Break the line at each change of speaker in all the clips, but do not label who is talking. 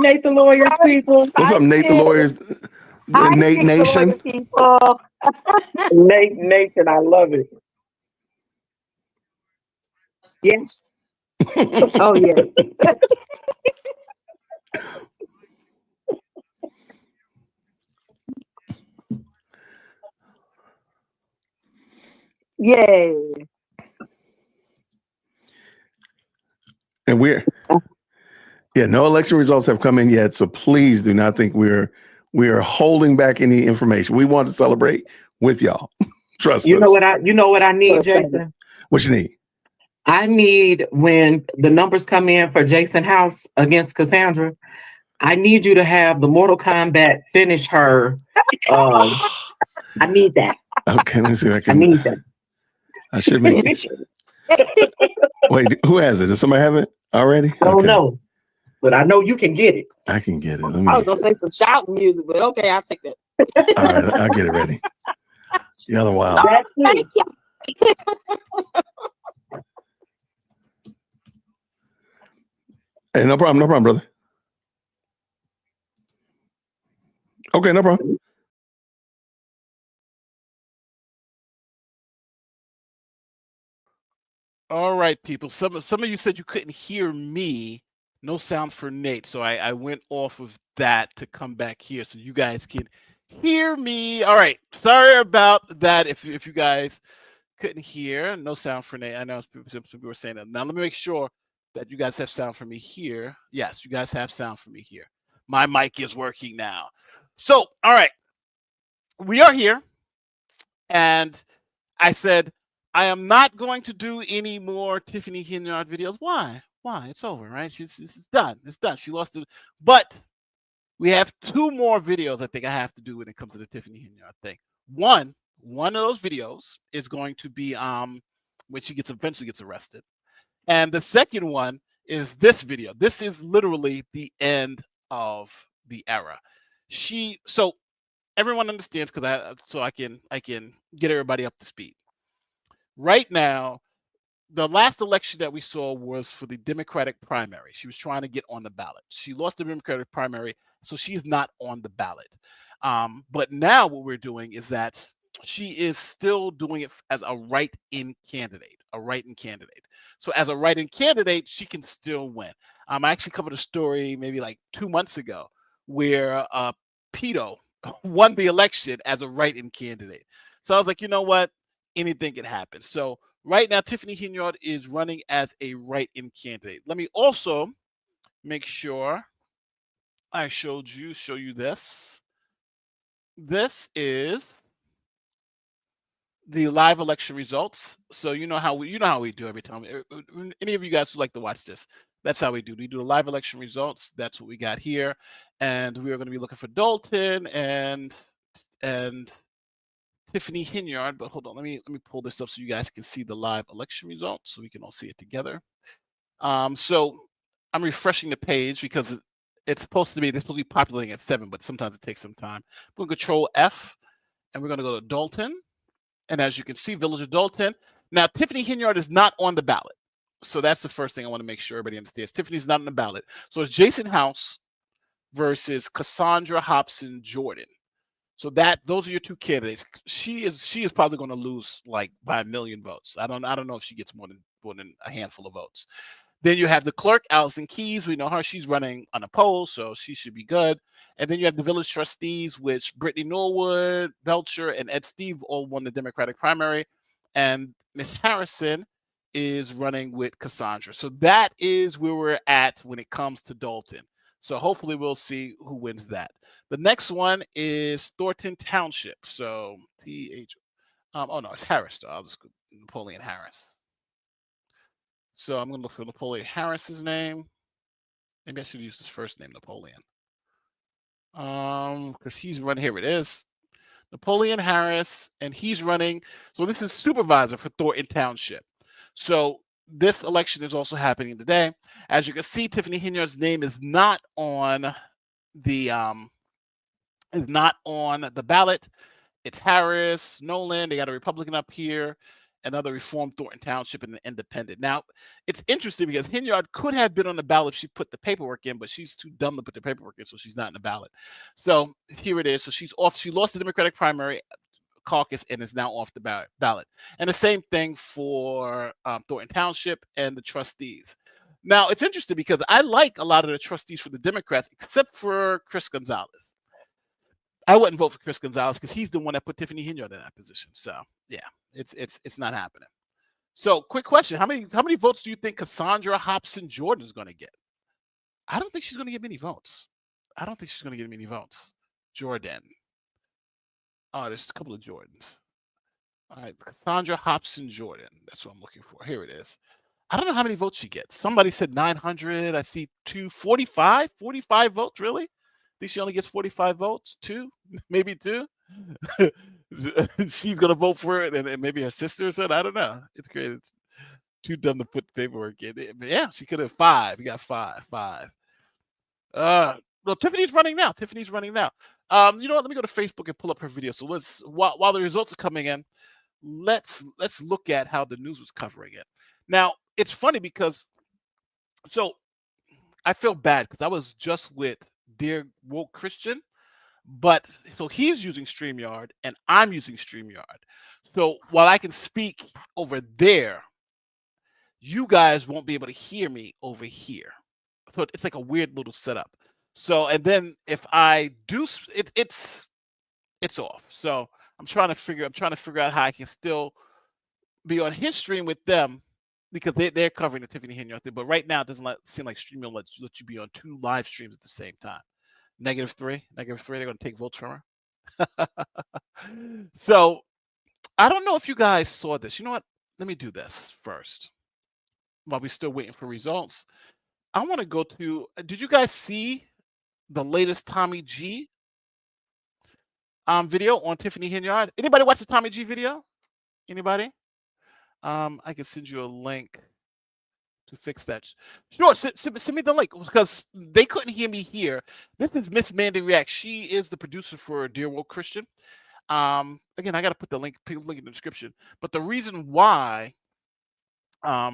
Nate the Lawyers people?
What's up, Nate the Lawyers? Nate Nation.
People.
Nate Nation, I love it. Yes.
Oh yeah. Yay.
And no election results have come in yet, so please do not think we are holding back any information. We want to celebrate with y'all. Trust us.
You know what I need, Jason?
What you need?
I need, when the numbers come in for Jason House against Cassandra, I need you to have the Mortal Kombat finish her. I need that.
Okay, let me see if I can.
I need that.
I should make it. Wait, who has it? Does somebody have it already?
I don't know, but I know you can get it.
I can get it.
I was gonna say some shouting music, but okay, I'll take that.
All right, I'll get it ready. Y'all are wild.
Thank you.
Hey, no problem, brother. Okay, no problem.
All right, people. Some of you said you couldn't hear me. No sound for Nate, so I went off of that to come back here so you guys can hear me. All right. Sorry about that. If you guys couldn't hear, no sound for Nate. I know some people were saying that. Now let me make sure that you guys have sound for me here. Yes, you guys have sound for me here. My mic is working now. So, all right. We are here. And I said, I am not going to do any more Tiffany Henyard videos. Why? It's over, right? It's done. It's done. She lost it. But we have 2 more videos I think I have to do when it comes to the Tiffany Henyard thing. One of those videos is going to be when she eventually gets arrested. And the second one is this video. This is literally the end of the era. So everyone understands, I can get everybody up to speed. Right now, the last election that we saw was for the Democratic primary. She was trying to get on the ballot. She lost the Democratic primary, so she's not on the ballot. But now what we're doing is that she is still doing it as a write-in candidate. So as a write-in candidate, she can still win. I actually covered a story maybe like 2 months ago where Pito won the election as a write-in candidate. So I was like, you know what? Anything can happen. So right now, Tiffany Henyard is running as a write-in candidate. Let me also make sure I show you this. This is the live election results. So you know how we do every time. Any of you guys who like to watch this, that's how we do. We do the live election results. That's what we got here, and we are going to be looking for Dolton and Tiffany Henyard. But hold on, let me pull this up so you guys can see the live election results, so we can all see it together. So I'm refreshing the page because it's supposed to be populating at 7, but sometimes it takes some time. I'm going to Control F, and we're going to go to Dolton. And as you can see, Village of Dolton. Now, Tiffany Henyard is not on the ballot. So that's the first thing I want to make sure everybody understands. Tiffany's not on the ballot. So it's Jason House versus Cassandra Hobson Jordan. So those are your 2 candidates. She is probably going to lose like by 1 million votes. I don't know if she gets more than a handful of votes. Then you have the clerk, Allison Keys. We know her. She's running unopposed, so she should be good. And then you have the village trustees, which Brittany Norwood, Belcher, and Ed Steve all won the Democratic primary. And Miss Harrison is running with Cassandra. So that is where we're at when it comes to Dolton. So hopefully we'll see who wins that. The next one is Thornton Township. So it's Harris. So I'll just go Napoleon Harris. So I'm going to look for Napoleon Harris's name. Maybe I should use his first name, Napoleon. Because he's running, here it is. Napoleon Harris, and he's running. So this is supervisor for Thornton Township. So this election is also happening today. As you can see, Tiffany Henyard's name is not on the ballot. It's Harris, Nolan. They got a Republican up here. another Reformed Thornton Township, and an independent. Now, it's interesting because Henyard could have been on the ballot if she put the paperwork in, but she's too dumb to put the paperwork in, so she's not in the ballot. So here it is. So she's off. She lost the Democratic primary caucus and is now off the ballot. And the same thing for Thornton Township and the trustees. Now, it's interesting because I like a lot of the trustees for the Democrats, except for Chris Gonzalez. I wouldn't vote for Chris Gonzalez because he's the one that put Tiffany Henyard in that position. So yeah, it's not happening. So quick question: how many votes do you think Cassandra Hobson Jordan is going to get? I don't think she's going to get many votes. Jordan. Oh, there's a couple of Jordans. All right, Cassandra Hobson Jordan. That's what I'm looking for. Here it is. I don't know how many votes she gets. Somebody said 900. I see 245. 45 votes, really? Think she only gets 45 votes? 2? Maybe 2? She's going to vote for it, and maybe her sister said, I don't know. It's great. It's too dumb to put paperwork in. But yeah, she could have 5. You got 5. Well, Tiffany's running now. You know what? Let me go to Facebook and pull up her video. So let's, while the results are coming in, let's look at how the news was covering it. Now, it's funny because, so I feel bad because I was just with Dear Woke Christian, but so he's using StreamYard and I'm using StreamYard. So while I can speak over there, you guys won't be able to hear me over here. So it's like a weird little setup. So, and then if I do, it's off. So I'm trying to figure out how I can still be on his stream with them because they're covering the Tiffany Henyard thing. But right now, it doesn't seem like StreamYard lets you be on 2 live streams at the same time. -3. They're going to take votes from her. So I don't know if you guys saw this. You know what? Let me do this first while we're still waiting for results. I want to go to, did you guys see the latest Tommy G video on Tiffany Henyard? Anybody watch the Tommy G video? Anybody? I can send you a link to fix that. Sure, send me the link because they couldn't hear me here. This is Miss Mandy Reacts. She is the producer for Dear Woke Christian. Again, I got to put the link in the description. But the reason why I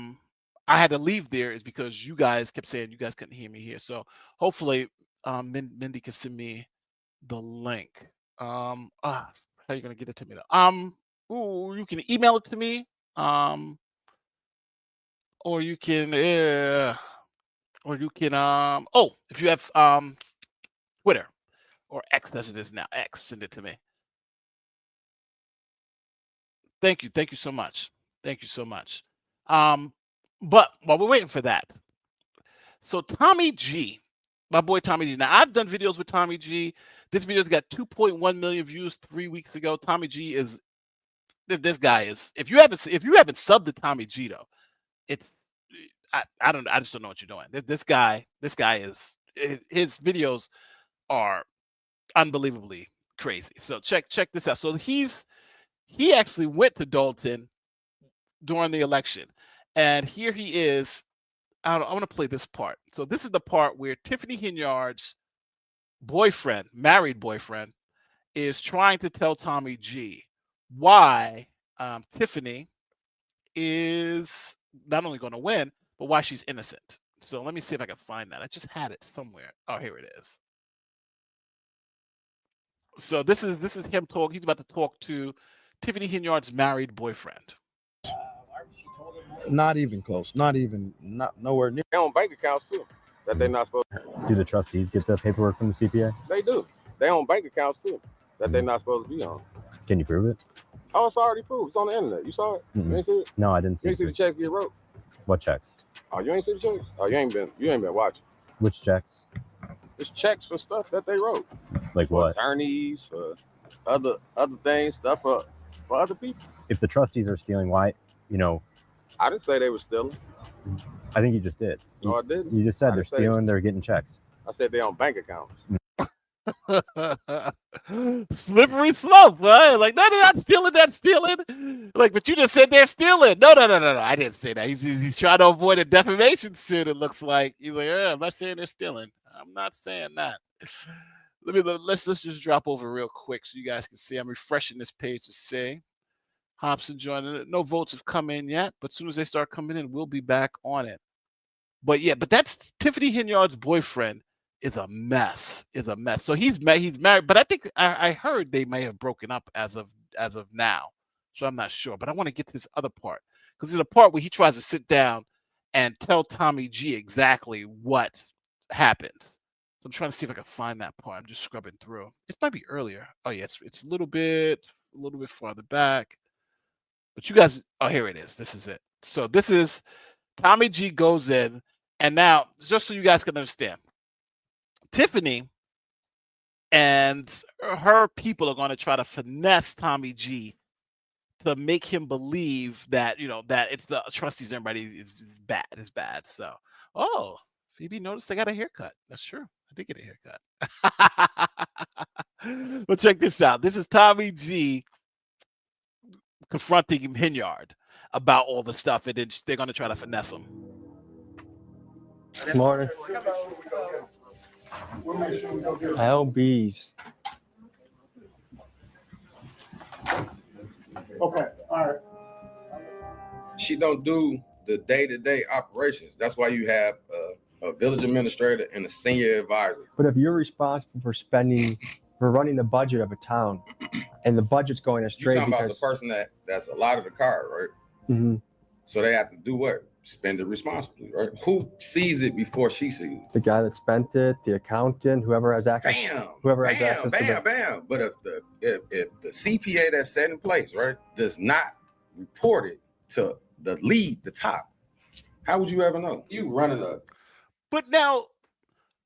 had to leave there is because you guys kept saying you guys couldn't hear me here. So hopefully Mindy can send me the link. How are you gonna get it to me though? You can email it to me. Or you can if you have Twitter or X as it is now. X, send it to me. Thank you so much. But while we're waiting for that, so Tommy G, my boy Tommy G. Now I've done videos with Tommy G. This video's got 2.1 million views 3 weeks ago. Tommy G is, this guy is, if you haven't subbed to Tommy G though, it's, I just don't know what you're doing. This guy is, his videos are unbelievably crazy. So check this out. So he actually went to Dolton during the election, and here he is. I want to play this part. So this is the part where Tiffany Henyard's boyfriend, married boyfriend, is trying to tell Tommy G why Tiffany is not only going to win, but why she's innocent. So let me see if I can find that. I just had it somewhere. Oh, here it is. So this is him talk. He's about to talk to Tiffany Henyard's married boyfriend.
Not even close. Nowhere near.
They own bank accounts too that they're not supposed to.
Do the trustees get the paperwork from the CPA?
They do. They own bank accounts too that they're not supposed to be on.
Can you prove it?
Oh, it's already proved. It's on the internet. You saw it? You ain't see it?
No, I didn't see
You
it.
ain't see the checks get wrote?
What checks?
Oh, you ain't see the checks? Oh, you ain't been watching.
Which checks?
It's checks for stuff that they wrote.
Like
For
what?
attorneys, for other things, stuff for other people.
If the trustees are stealing, why?
I didn't say they were stealing.
I think you just did.
No, I didn't.
You just said
I
they're
didn't say
stealing, they're getting checks.
I said they own bank accounts.
Slippery slope, right? Like, no, they're not stealing, that's stealing. Like, but you just said they're stealing. No, I didn't say that. He's trying to avoid a defamation suit, it looks like. He's like, I'm not saying they're stealing. I'm not saying that. Let's just drop over real quick so you guys can see. I'm refreshing this page to see. Hobson joining it. No votes have come in yet, but as soon as they start coming in, we'll be back on it. But yeah, but that's Tiffany Henyard's boyfriend is a mess. So he's married, but I think I heard they may have broken up as of now. So I'm not sure, but I want to get to this other part because there's a part where he tries to sit down and tell Tommy G exactly what happened. So I'm trying to see if I can find that part. I'm just scrubbing through. It might be earlier. Oh yeah, it's a little bit farther back. But you guys, oh, here it is. This is it. So this is Tommy G goes in, and now just so you guys can understand, Tiffany and her people are going to try to finesse Tommy G to make him believe that, that it's the trustees, everybody is bad. It's bad. So, oh, Phoebe noticed I got a haircut. That's true. I did get a haircut. But check this out. This is Tommy G confronting Henyard about all the stuff, and then they're going to try to finesse him.
Good morning. LBs.
Okay, all right.
She don't do the day-to-day operations. That's why you have a village administrator and a senior advisor.
But if you're responsible for running the budget of a town, and the budget's going astray,
You're talking about the person that's allotted the card, right?
Mm-hmm.
So they have to do what? Spend it responsibly, right? Who sees it before she sees it?
The guy that spent it, the accountant, whoever has access.
Bam. But if the CPA that's set in place, right, does not report it to the lead, the top, how would you ever know? You running a.
But now,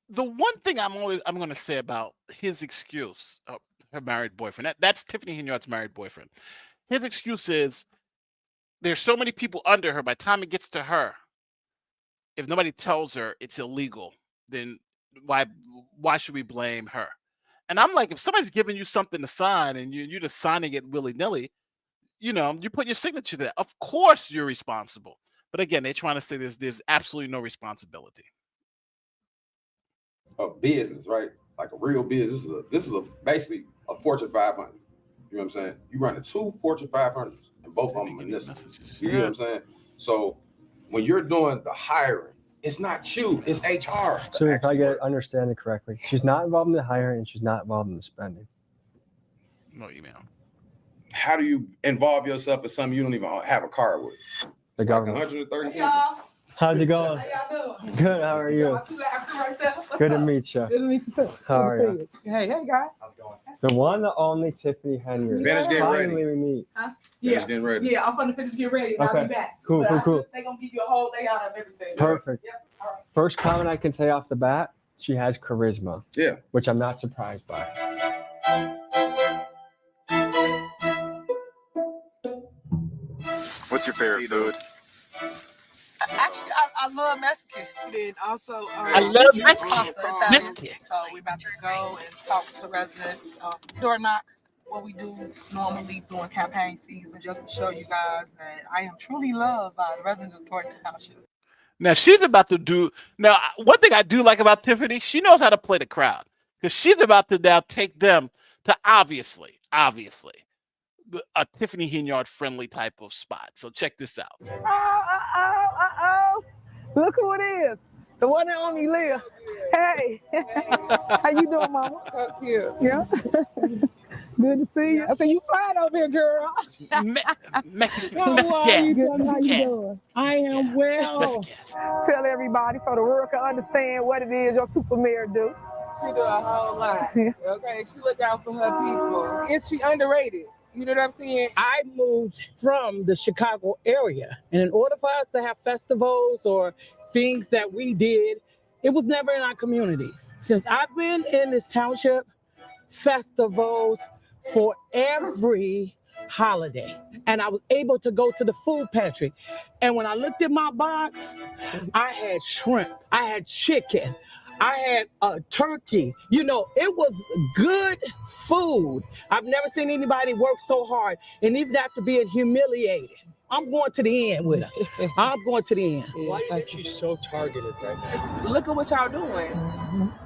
the one thing I'm going to say about his excuse, her married boyfriend, that's Tiffany Henyard's married boyfriend. His excuse is there's so many people under her. By the time it gets to her, if nobody tells her it's illegal, then why should we blame her? And I'm like, if somebody's giving you something to sign and you're just signing it willy-nilly, you put your signature there. Of course you're responsible. But again, they're trying to say there's absolutely no responsibility.
A business, right? Like a real business. This is basically a Fortune 500. You know what I'm saying? You run 2 Fortune 500s, and both of them in this. You know what I'm saying? So when you're doing the hiring, it's not you, it's HR.
So if I understand it correctly, she's not involved in the hiring and she's not involved in the spending.
No email.
How do you involve yourself in something you don't even have a card with?
The government.
130
Hey, y'all.
How's it going?
How y'all doing?
Good. How are you? Good to meet you.
Good to meet you too.
How are you?
Hey guys.
How's it going? The one, the only Tiffany Henyard.
Finish getting
Finally
ready.
we meet.
Yeah.
Getting ready.
Yeah, I'm gonna finish get ready and I'll be back.
Cool.
They're gonna give you a whole layout of everything.
Perfect.
Yep. All right.
First comment I can say off the bat, she has charisma.
Yeah.
Which I'm not surprised by.
What's your favorite food?
Actually, I love Mexican. Then also,
I love Mexican.
So we're about to go and talk to residents. Door knock. What we do normally during campaign season, just to show you guys that I am truly loved by the residents of Thornton Township.
Now she's about to do. Now, one thing I do like about Tiffany, she knows how to play the crowd because she's about to now take them to obviously, a Tiffany Henyard friendly type of spot. So check this out.
Look who it is. The one that only live. Hey. How you doing, mama? So cute. Yeah. Good to see you. I said, you flying over here, girl.
Mexican.
How you doing? I am well. Tell everybody so the world can understand what it is your super mayor do.
She do a whole lot. Okay, she look out for her people. Is she underrated? You know what I'm saying?
I moved from the Chicago area, and in order for us to have festivals or things that we did, it was never in our communities. Since I've been in this township, festivals for every holiday, and I was able to go to the food pantry. And when I looked at my box, I had shrimp, I had chicken, I had a turkey. You know, it was good food. I've never seen anybody work so hard, and even after being humiliated, I'm going to the end with her. I'm going to the end.
Why do you think she's so targeted right now?
Look at what y'all doing.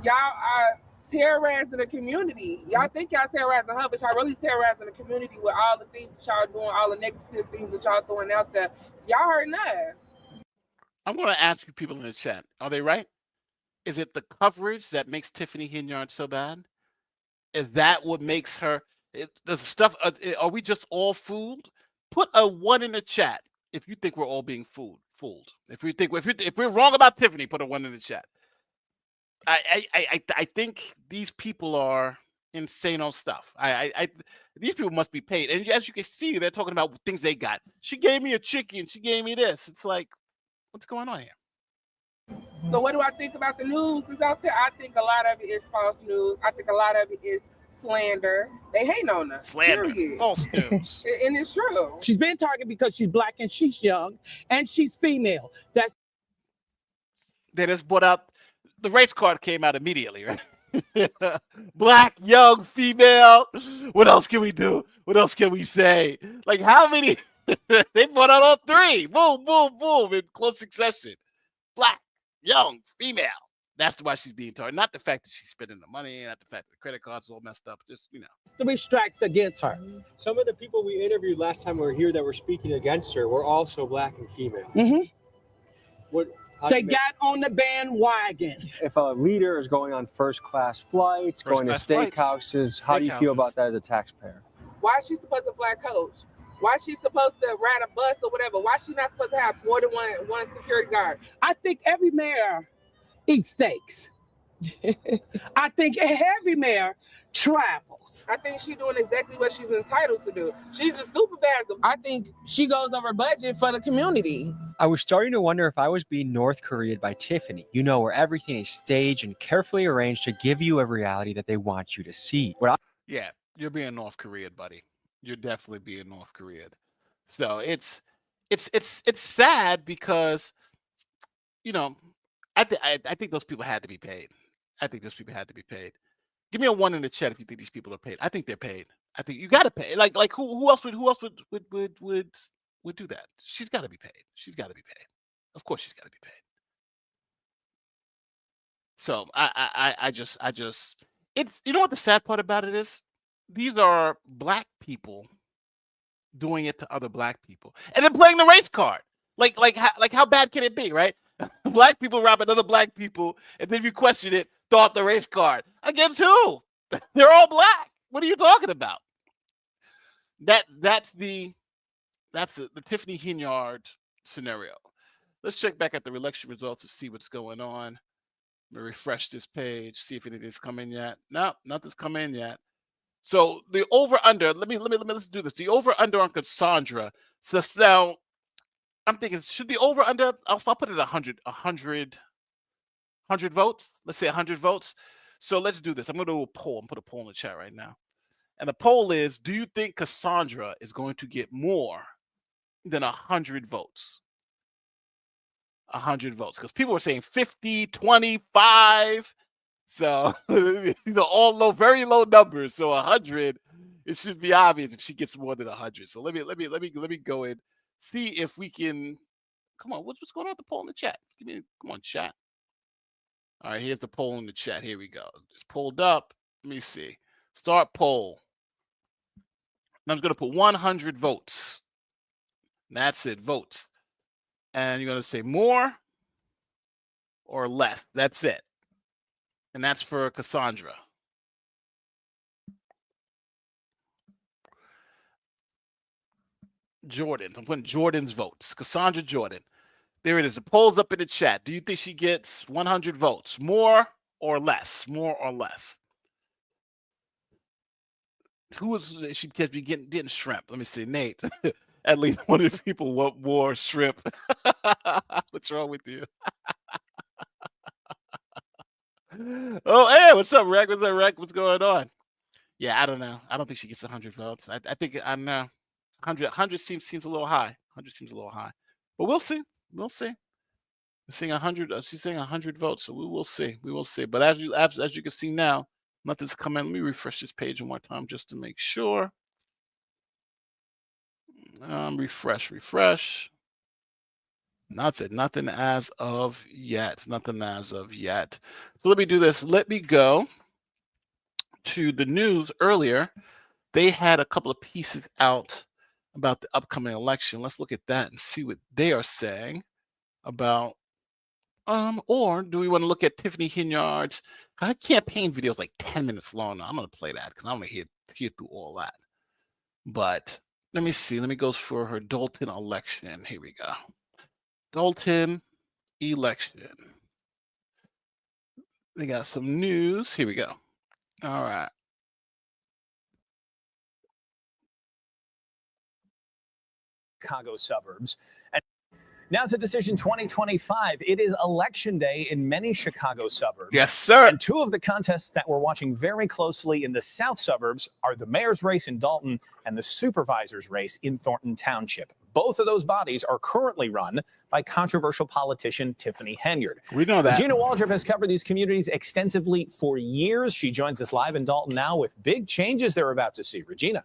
Y'all are terrorizing the community. Y'all think y'all terrorizing her, but y'all really terrorizing the community with all the things that y'all doing, all the negative things that y'all throwing out there. Y'all hurting us.
I'm going to ask you people in the chat, are they right? Is it the coverage that makes Tiffany Henyard so bad? Is that what makes her? The stuff? Are we just all fooled? Put a 1 in the chat if you think we're all being fooled. If we're wrong about Tiffany, put a 1 in the chat. I think these people are insane on stuff. These people must be paid, and as you can see, they're talking about things they got. She gave me a chicken. She gave me this. It's like, what's going on here?
So what do I think about the news that's out there? I think a lot of it is false news. I think a lot of it is slander. They hate on us.
Slander.
Period.
False news.
And it's true.
She's been targeted because she's black and she's young and she's female.
They just brought out the race card came out immediately, right? Black, young, female. What else can we do? What else can we say? Like how many? They brought out all 3. Boom, boom, boom in close succession. Black, young, female. That's why she's being targeted. Not the fact that she's spending the money, not the fact that the credit cards all messed up. Just,
3 strikes against her.
Some of the people we interviewed last time we were here that were speaking against her were also black and female.
Mm-hmm. They got on the bandwagon.
If a leader is going on first-class flights, going to steakhouses, how do you feel about that as a taxpayer?
Why is she supposed to fly coach? Why is she supposed to ride a bus or whatever? Why is she not supposed to have more than one security guard?
I think every mayor eats steaks. I think every mayor travels.
I think she's doing exactly what she's entitled to do. She's a supervisor. I think she goes over budget for the community.
I was starting to wonder if I was being North Korea'd by Tiffany, where everything is staged and carefully arranged to give you a reality that they want you to see.
yeah, you're being North Korea'd, buddy. You're definitely being North Korea'd. So it's sad because, I think those people had to be paid. I think those people had to be paid. Give me a 1 in the chat if you think these people are paid. I think they're paid. I think you got to pay. Like who else would do that? She's got to be paid. She's got to be paid. Of course, she's got to be paid. So I just it's what the sad part about it is. These are black people doing it to other black people, and then playing the race card. Like how bad can it be, right? Black people robbing other black people, and then you question it, throw out the race card. Against who? They're all black. What are you talking about? That's the Tiffany Henyard scenario. Let's check back at the election results to see what's going on. Let me refresh this page, see if anything's come in yet. No, nothing's come in yet. So the over under. Let's do this. The over under on Cassandra. So now I'm thinking, should the over under? I'll put it 100 votes. Let's say 100 votes. So let's do this. I'm going to do a poll. I'm going to put a poll in the chat right now. And the poll is, do you think Cassandra is going to get more than 100 votes? 100 votes. Because people were saying 50, 25. So all low, very low numbers. So 100, it should be obvious if she gets more than 100. So let me go and see if we can. Come on, what's going on with the poll in the chat? Come on, chat. All right, here's the poll in the chat. Here we go. It's pulled up. Let me see. Start poll. And I'm just going to put 100 votes. That's it, votes. And you're going to say more or less. That's it. And that's for Cassandra. Jordan. I'm putting Jordan's votes. Cassandra Jordan. There it is. The poll's up in the chat. Do you think she gets 100 votes? More or less? More or less? Who is she? Because we getting shrimp. Let me see. Nate. At least 100 people want more shrimp. What's wrong with you? Oh, hey, what's up, Rec? What's up, Rec? What's going on? Yeah, I don't know. I don't think she gets 100 votes. I think I don't know. 100 seems a little high. 100 seems a little high. But we'll see. We'll see. We're saying 100. She's saying 100 votes, so we will see. We will see. But as you can see now, nothing's coming. Let me refresh this page one more time just to make sure. Refresh. Nothing as of yet. Nothing as of yet. So let me do this. Let me go to the news earlier, they had a couple of pieces out about the upcoming election. Let's look at that and see what they are saying about. Or do we want to look at Tiffany Henyard's campaign video is like 10 minutes long? I'm going to play that because I want to hear through all that. But let me see. Let me go for her Dolton election. Here we go. Dolton election. They got some news. Here we go. All right.
Chicago suburbs. And now to Decision 2025. It is election day in many Chicago suburbs.
Yes, sir.
And two of the contests that we're watching very closely in the south suburbs are the mayor's race in Dolton and the supervisor's race in Thornton Township. Both of those bodies are currently run by controversial politician Tiffany Henyard.
We know that.
Gina Waldrop has covered these communities extensively for years. She joins us live in Dolton now with big changes they're about to see. Regina.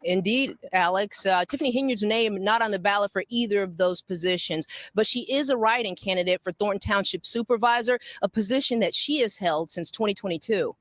Indeed, Alex. Tiffany Henyard's name not on the ballot for either of those positions, but she is a write-in candidate for Thornton Township Supervisor, a position that she has held since 2022.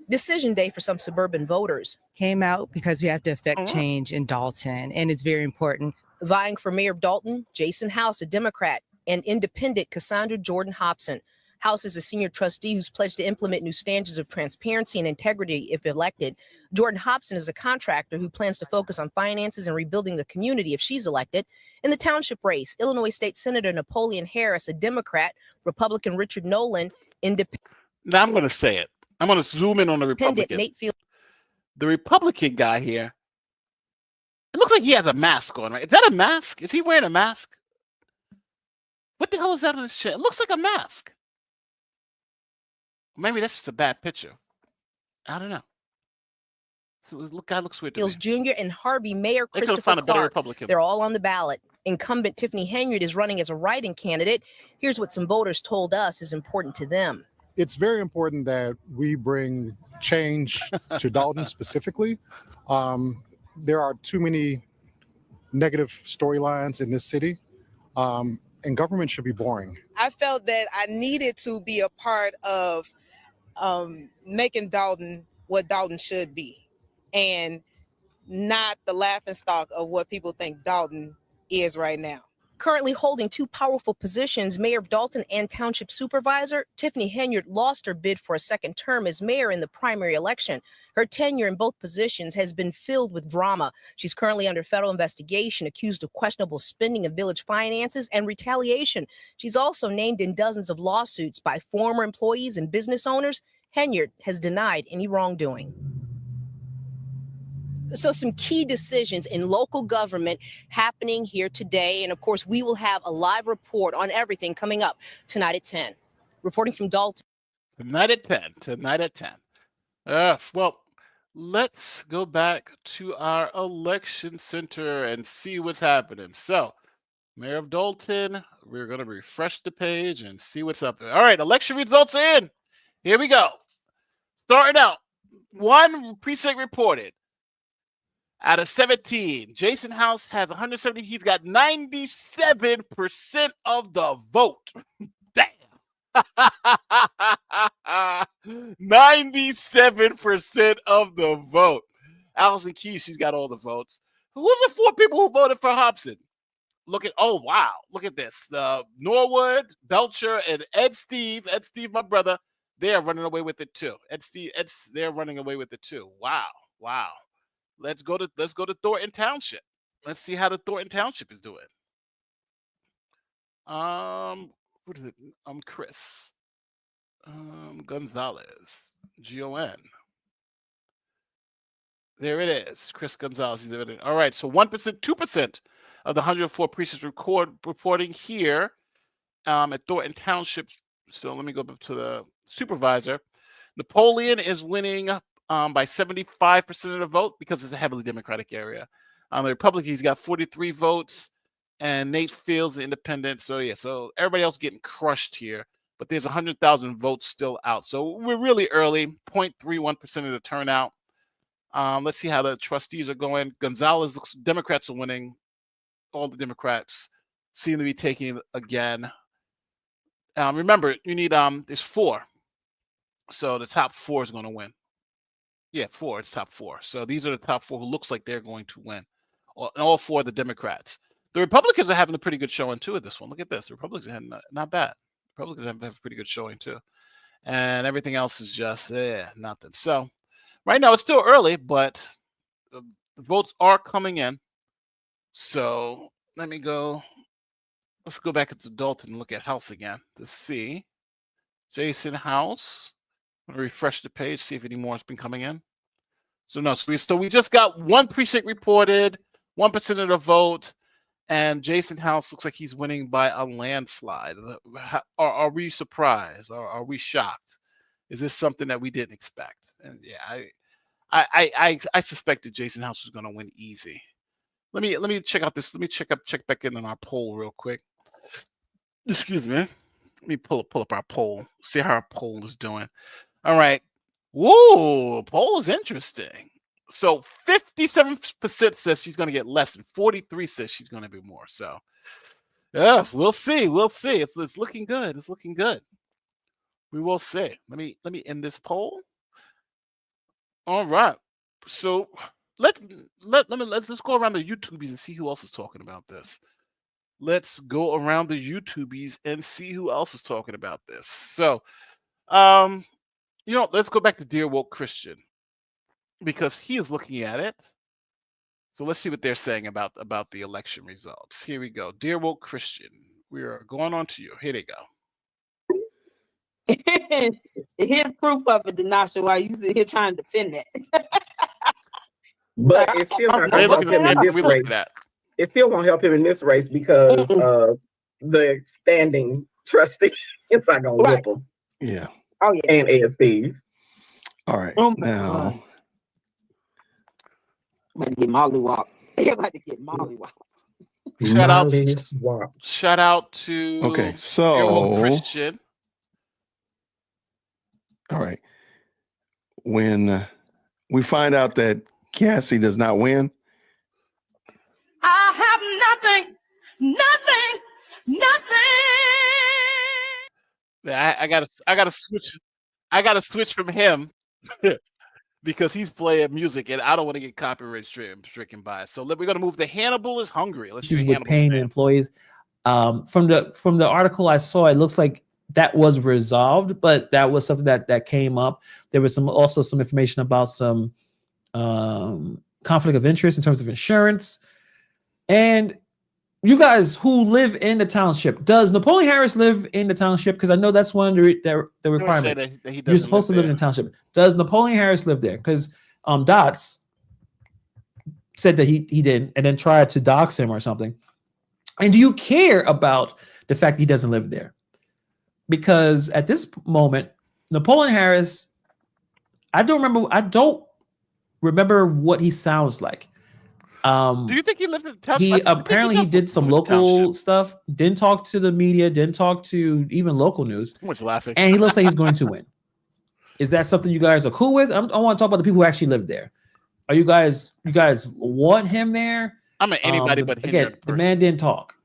Decision day for some suburban voters.
Came out because we have to affect change in Dolton, and it's very important.
Vying for mayor of Dolton, Jason House, a Democrat, and independent Cassandra Jordan Hobson. House is a senior trustee who's pledged to implement new standards of transparency and integrity if elected. Jordan Hobson is a contractor who plans to focus on finances and rebuilding the community if she's elected. In the township race, Illinois State Senator Napoleon Harris, a Democrat, Republican Richard Nolan, independent.
Now I'm going to say it. I'm going to zoom in on the Republican. The Republican guy here. It looks like he has a mask on, right? Is that a mask? Is he wearing a mask? What the hell is that on his chin? It looks like a mask. Maybe that's just a bad picture. I don't know. So guy looks weird to me.
Jr. and Harvey Mayor
They could've
Christopher
found a better
Clark.
Republican.
They're all on the ballot. Incumbent Tiffany Henyard is running as a write-in candidate. Here's what some voters told us is important to them.
It's very important that we bring change to Dolton specifically. There are too many negative storylines in this city, and government should be boring.
I felt that I needed to be a part of making Dolton what Dolton should be, and not the laughingstock of what people think Dolton is right now.
Currently holding two powerful positions, mayor of Dolton and township supervisor, Tiffany Henyard lost her bid for a second term as mayor in the primary election. Her tenure in both positions has been filled with drama. She's currently under federal investigation, accused of questionable spending of village finances and retaliation. She's also named in dozens of lawsuits by former employees and business owners. Henyard has denied any wrongdoing. So some key decisions in local government happening here today. And of course, we will have a live report on everything coming up tonight at 10. Reporting from Dolton.
Tonight at 10. Well, let's go back to our election center and see what's happening. So, Mayor of Dolton, we're going to refresh the page and see what's up there. All right, election results are in. Here we go. Starting out, one precinct reported. Out of 17, Jason House has 170. He's got 97% of the vote. Damn. 97% of the vote. Allison Keys, she's got all the votes. Who are the four people who voted for Hobson? Look at, oh, wow. Look at this. Norwood, Belcher, and Ed Steve, my brother, they are running away with it too. They're running away with it too. Wow. Let's go to Thornton Township. Let's see how the Thornton Township is doing. What is it? Chris. Gonzalez. G-O-N. There it is. Chris Gonzalez. All right, so 1%, 2% of the 104 precincts reporting here at Thornton Township. So let me go back to the supervisor. Napoleon is winning by 75% of the vote because it's a heavily Democratic area. The Republican, he's got 43 votes, and Nate Fields, the independent. So everybody else getting crushed here, but there's 100,000 votes still out. So we're really early, 0.31% of the turnout. Let's see how the trustees are going. Gonzalez looks, Democrats are winning. All the Democrats seem to be taking it again. Remember, you need, there's four. So the top 4 is going to win. Yeah, 4. It's top 4. So these are the top 4 who looks like they're going to win. All 4 of the Democrats. The Republicans are having a pretty good showing too at this one. Look at this. The Republicans are not bad. Republicans have a pretty good showing too. And everything else is just nothing. So right now it's still early, but the votes are coming in. So let's go back into Dolton and look at House again to see. Jason House. I'm gonna refresh the page, see if any more has been coming in. So we just got 1 precinct reported, 1% of the vote, and Jason House looks like he's winning by a landslide. Are we surprised? Are we shocked? Is this something that we didn't expect? And yeah, I suspected Jason House was gonna win easy. Let me check out this. Let me check back in on our poll real quick. Excuse me. Let me pull up our poll. See how our poll is doing. All right. Woo, poll is interesting. So 57% says she's going to get less, and 43% says she's going to be more. So, yes, we'll see. We'll see. It's looking good. It's looking good. We will see. Let me end this poll. All right. So let's go around the YouTubies and see who else is talking about this. Let's go around the YouTubies and see who else is talking about this. So, let's go back to Dear Woke Christian because he is looking at it. So let's see what they're saying about the election results. Here we go. Dear Woke Christian, we are going on to you. Here they go.
Here's proof of it, Denasha, while you sit here trying to defend that.
But it still not gonna help him in this race. It still won't help him in this race because the standing trustee is not gonna whip him.
Yeah.
Oh yeah.
And Ed Steve.
All right. Now.
I'm about to get mollywop. They're about to get mollywop.
Shout out to
Okay, so
Christian.
All right. When we find out that Cassie does not win,
I have nothing.
I gotta switch from him because he's playing music and I don't want to get copyright stricken by it. So we're gonna move to Hannibal is hungry. Let's see
with
Hannibal.
paying employees. From the article I saw, it looks like that was resolved, but that was something that came up. There was also some information about some conflict of interest in terms of insurance. And you guys who live in the township, does Napoleon Harris live in the township? Because I know that's one of the requirements. You're supposed to live in the township. Does Napoleon Harris live there? Because Dots said that he didn't, and then tried to dox him or something. And do you care about the fact he doesn't live there? Because at this moment, Napoleon Harris, I don't remember what he sounds like.
Do you think he lived in the township?
He apparently he did some local stuff, didn't talk to the media, didn't talk to even local news.
Too much laughing.
And he looks like he's going to win. Is that something you guys are cool with? I want to talk about the people who actually live there. Are you guys want him there?
I'm an anybody but him.
Again, the man didn't talk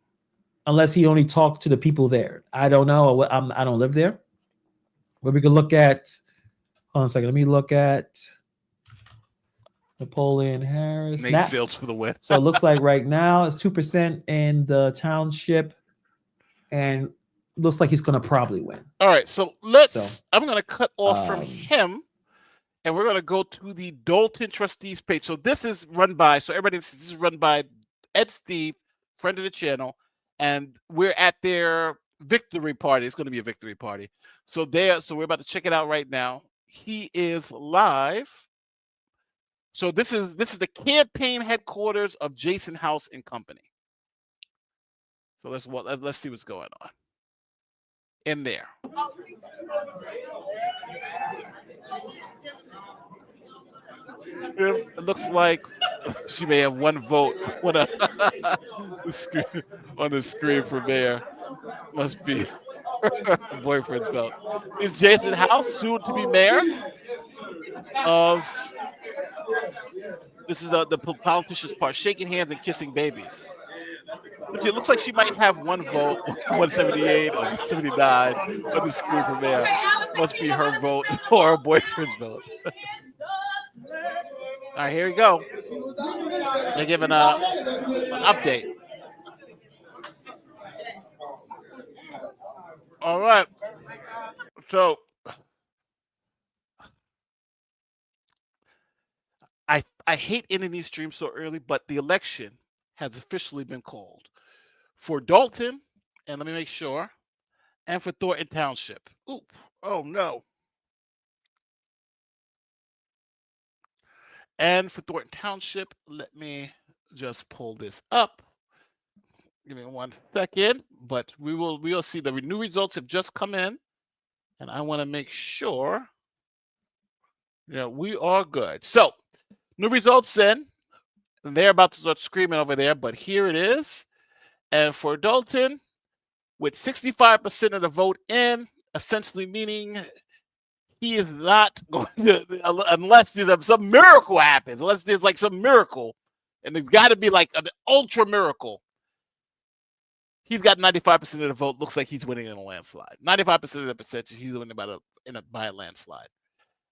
unless he only talked to the people there. I don't know. I don't live there. But we can look at. Hold on a second. Let me look at Napoleon Harris.
Nate Fields for the win.
So it looks like right now it's 2% in the township, and looks like he's going to probably win.
All right, so I'm going to cut off from him, and we're going to go to the Dolton trustees page. So this is run by this is run by Ed Steve, friend of the channel, and we're at their victory party. It's going to be a victory party. So we're about to check it out right now. He is live. So this is the campaign headquarters of Jason House and Company. So let's see what's going on in there. It looks like she may have one vote on the screen for mayor. Must be her boyfriend's vote. Is Jason House soon to be mayor of? This is the politician's part, shaking hands and kissing babies. It looks like she might have one vote, 178 or 179 on the screen for mayor. Must be her vote or her boyfriend's vote. All right, here we go. They're giving an update. All right. So I hate ending these streams so early, but the election has officially been called for Dolton, and let me make sure, and for Thornton Township. Oop. Oh no. And for Thornton Township, let me just pull this up. Give me 1 second, but we'll see the new results have just come in, and I want to make sure we are good. So new results in, and they're about to start screaming over there, but here it is. And for Dolton, with 65% of the vote in, essentially meaning he is not going to, unless there's some miracle happens, unless there's like some miracle, and there's got to be like an ultra miracle. He's got 95% of the vote. Looks like he's winning in a landslide. 95% of the percentage, he's winning by a landslide.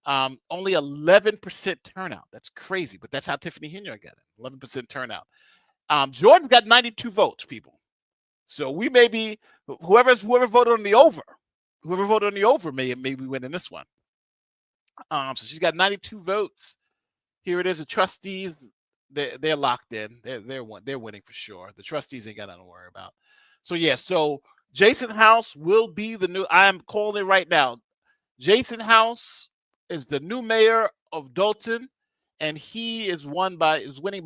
Only 11% turnout. That's crazy, but that's how Tiffany Henyard got it. 11% turnout. Jordan's got 92 votes, people. So we may be whoever voted on the over. Whoever voted on the over may be winning this one. So she's got 92 votes. Here it is. The trustees, they're locked in. They're winning for sure. The trustees ain't got nothing to worry about. So yeah. So Jason House will be the new. I am calling it right now. Jason House is the new mayor of Dolton, and he is winning by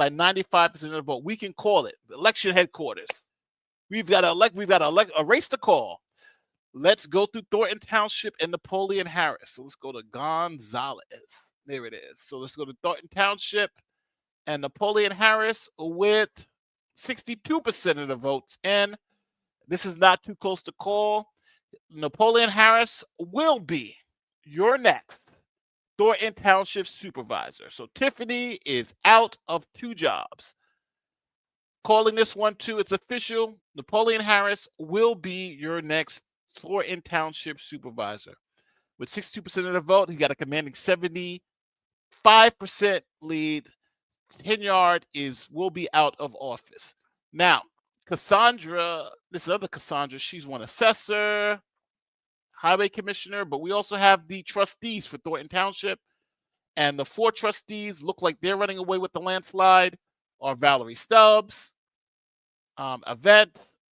95% of the vote. We can call it election headquarters. We've got a race to call. Let's go through Thornton Township and Napoleon Harris. So let's go to Gonzalez. There it is. So let's go to Thornton Township and Napoleon Harris with 62% of the votes. And this is not too close to call. Napoleon Harris will be your next Thornton Township Supervisor. So Tiffany is out of 2 jobs. Calling this one too, it's official. Napoleon Harris will be your next Thornton Township Supervisor. With 62% of the vote, he got a commanding 75% lead. Henyard will be out of office. Now, Cassandra, this other Cassandra, she's one assessor, highway commissioner, but we also have the trustees for Thornton Township. And the 4 trustees look like they're running away with the landslide are Valerie Stubbs,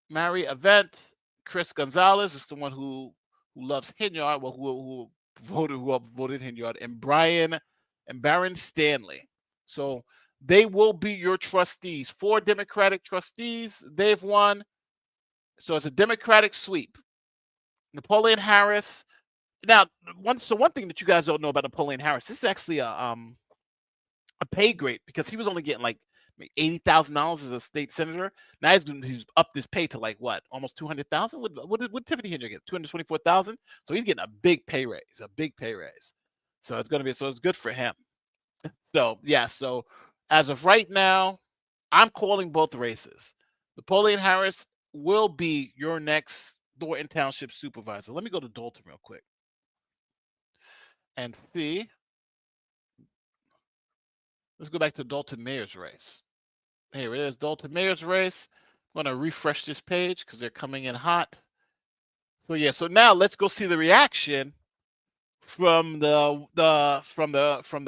Mary Event, Chris Gonzalez is the one who loves Henyard, well, who voted Henyard, and Baron Stanley. So they will be your trustees. 4 Democratic trustees, they've won. So it's a Democratic sweep. Napoleon Harris. Now, one thing that you guys don't know about Napoleon Harris, this is actually a pay grade because he was only getting like $80,000 as a state senator. Now he's upped his pay to like what, almost $200,000. What did Tiffany Henyard get? $224,000. So he's getting a big pay raise. So it's good for him. So yeah. So as of right now, I'm calling both races. Napoleon Harris will be your next Thornton Township Supervisor. Let me go to Dolton real quick and see. Let's go back to Dolton Mayor's race. Here it is, Dolton Mayor's race. I'm going to refresh this page because they're coming in hot. So yeah, so now let's go see the reaction from the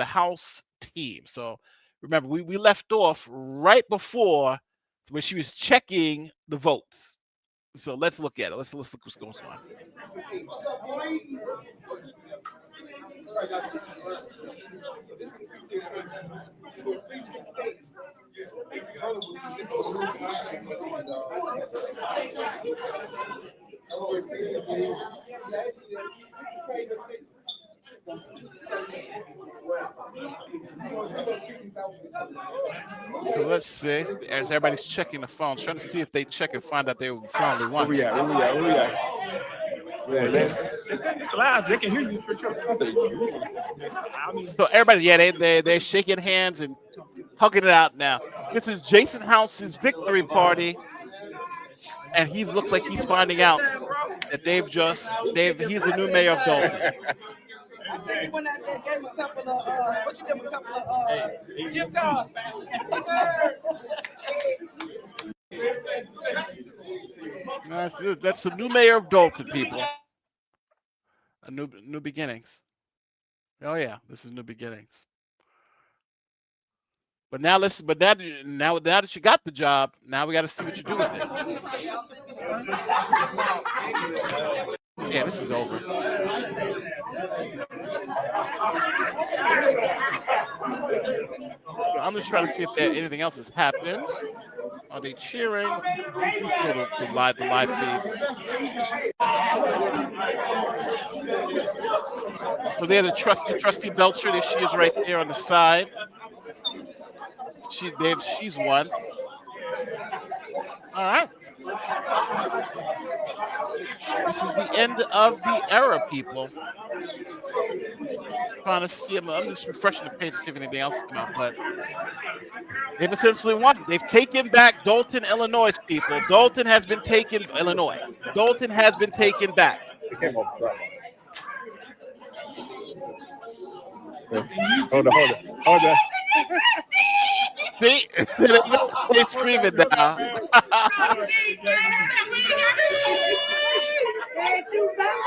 House team. So remember, we left off right before when she was checking the votes. So let's look at it. Let's look what's going on. So let's see. As everybody's checking the phones, trying to see if they check and find out they finally won.
Where we at?
It's loud. They can hear you for sure.
So everybody, they're shaking hands and hugging it out now. This is Jason House's victory party. and he looks like he's finding out that he's the new mayor of Dolton.
You went out there and gave him a couple of gift cards.
That's the new mayor of Dolton, people. A new beginnings. Oh yeah, this is new beginnings. But now now that you got the job, now we got to see what you do with it. Yeah, this is over. I'm just trying to see if anything else has happened. Are they cheering? Go to the live feed. So there's the trustee Belcher. There she is right there on the side. She's won. All right. This is the end of the era, people. Trying to see them. I'm just refreshing the page to see if anything else came out, but they've essentially won. They've taken back Dolton, Illinois, people. Dolton has been taken. Illinois. Dolton has been taken back.
Hold on.
See? They're screaming now.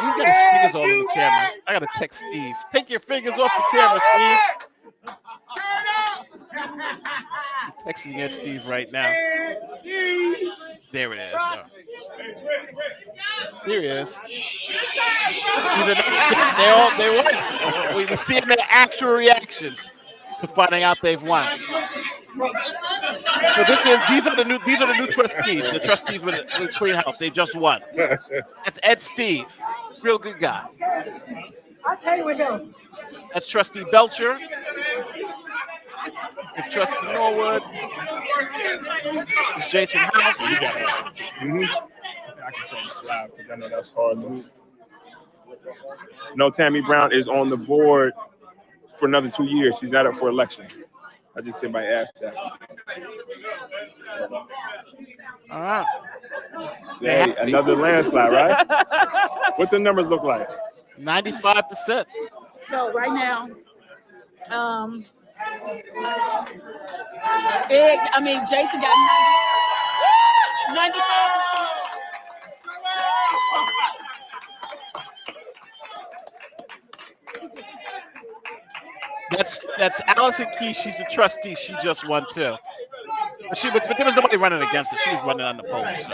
He's got his fingers all over the camera. I gotta text Steve. Take your fingers off the camera, Steve. I'm texting at Steve right now. There it is. Here he is. They won. We can see their actual reactions to finding out they've won. So these are the new trustees. The trustees with Clean House. They just won. That's Ed Steve, real good guy.
Okay, we go.
That's Trustee Belcher. It's Trustee Norwood. It's Jason House.
I can show you live because I know that's hard to move. No, Tammy Brown is on the board for another 2 years. She's not up for election. I just said my ass that.
All right.
Hey, another landslide, right? What the numbers look like?
95%.
So right now, Jason got 95%.
That's Allison Key. She's a trustee. She just won too. But there was nobody running against her. She was running on the poll. So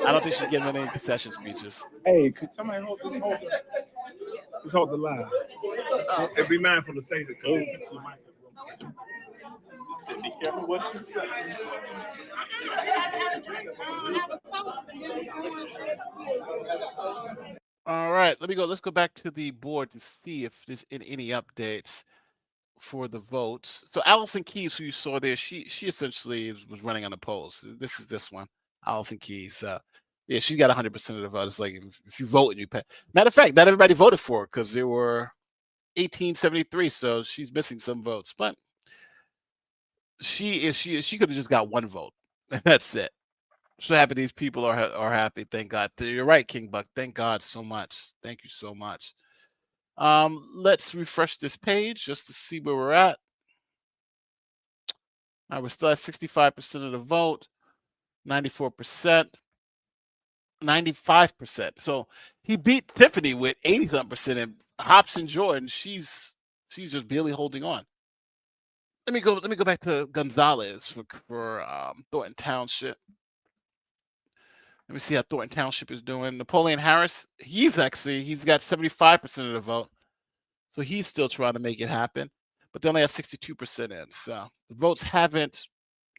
I don't think she's giving any concession speeches.
Hey, could somebody hold the line? And be mindful to say the code. Be careful what you say.
All right, let's go back to the board to see if there's any updates for the votes. So Allison Keys, who you saw there, she essentially was running on the polls. This is this one, Allison Keys. Yeah, she got 100% of the vote. It's like if you vote and you pay. Matter of fact, not everybody voted for her because there were 1873, so she's missing some votes. But she could have just got one vote, and that's it. So happy these people are happy. Thank God. You're right, King Buck. Thank God so much. Thank you so much. Let's refresh this page just to see where we're at. All right, we're still at 65% of the vote, 94%, 95%. So he beat Tiffany with 80-something%, and Hobson Jordan, she's just barely holding on. Let me go back to Gonzalez for Thornton Township. Let me see how Thornton Township is doing. Napoleon Harris, he's got 75% of the vote. So he's still trying to make it happen. But they only have 62% in. So the votes there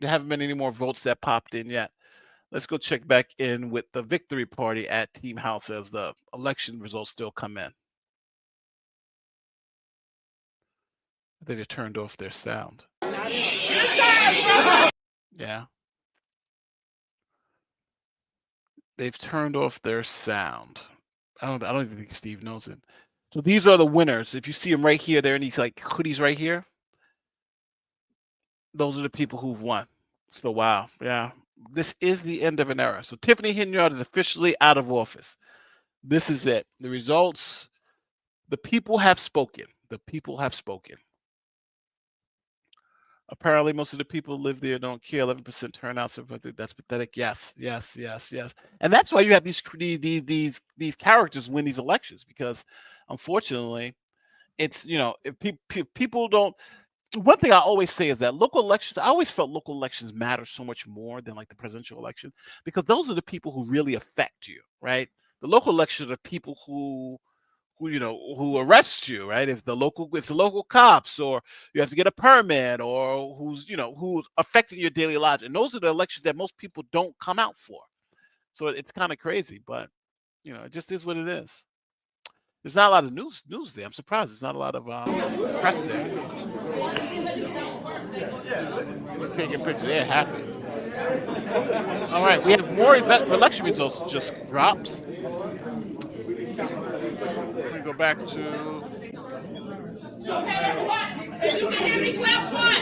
haven't been any more votes that popped in yet. Let's go check back in with the victory party at Team House as the election results still come in. I think they turned off their sound. Yeah. They've turned off their sound. I don't even think Steve knows it. So these are the winners. If you see them right here, they're in these like hoodies right here. Those are the people who've won. So wow, yeah, this is the end of an era. So Tiffany Henyard is officially out of office. This is it. The results. The people have spoken. The people have spoken. Apparently, most of the people who live there don't care. 11% turnout. So that's pathetic. Yes, yes, yes, yes. And that's why you have these characters win these elections, because unfortunately, it's, you know, if people don't. One thing I always say is that local elections. I always felt local elections matter so much more than like the presidential election, because those are the people who really affect you, right? The local elections are people who who arrest you, right? If the local cops, or you have to get a permit, or who's affecting your daily lives. And those are the elections that most people don't come out for. So it's kind of crazy, but it just is what it is. There's not a lot of news there. I'm surprised there's not a lot of press there. We're taking pictures. They're happy. All right, we have more election results just dropped. We go back to.
Okay, everyone. If you can hear me, clap once.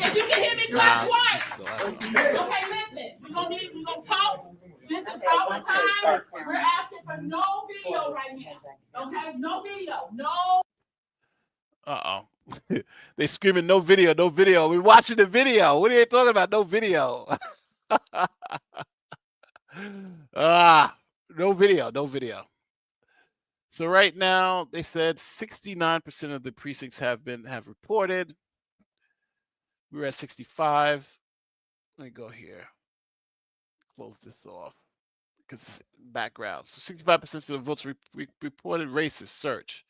If you can hear me, clap twice. Okay, listen. We're gonna talk. This is our time. We're asking for no video right now. Okay, no video. No.
They screaming no video, no video. We're watching the video. What are they talking about? No video. No video, no video. So right now, they said 69% of the precincts have reported. We were at 65. Let me go here. Close this off because it's background. So 65% of the votes reported racist search.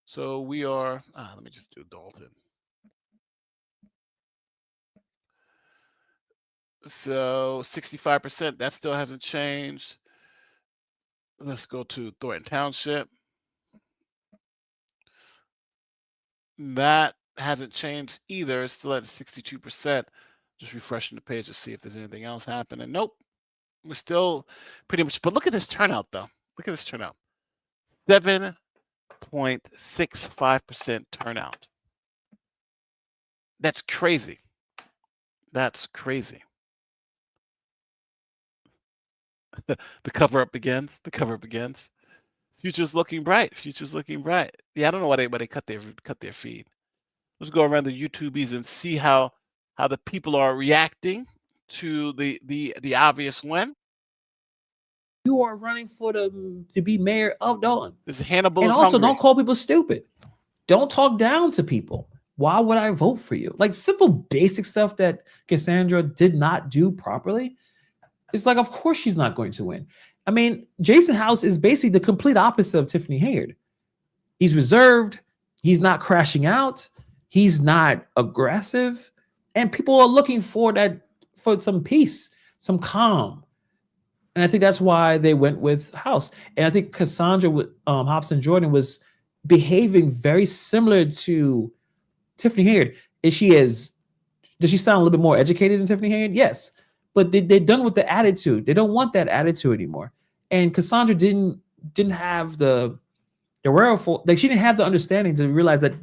So we are. Let me just do Dolton. So 65%. That still hasn't changed. Let's go to Thornton Township. That hasn't changed either. It's still at 62%. Just refreshing the page to see if there's anything else happening. Nope. We're still pretty much. But look at this turnout, though. Look at this turnout. 7.65% turnout. That's crazy. That's crazy. The cover up begins. The cover up begins. Future's looking bright. Future's looking bright. Yeah, I don't know why they cut their feed. Let's go around the YouTubies and see how the people are reacting to the obvious win.
You are running to be mayor of Dolton.
This is Hannibal.
And also, don't call people stupid. Don't talk down to people. Why would I vote for you? Like simple, basic stuff that Cassandra did not do properly. It's like, of course she's not going to win. I mean, Jason House is basically the complete opposite of Tiffany Henyard. He's reserved. He's not crashing out. He's not aggressive. And people are looking for some peace, some calm. And I think that's why they went with House. And I think Cassandra Hobson Jordan was behaving very similar to Tiffany Henyard. Does she sound a little bit more educated than Tiffany Henyard? Yes. But they're done with the attitude. They don't want that attitude anymore. And Cassandra didn't have the wherewithal, like she didn't have the understanding to realize that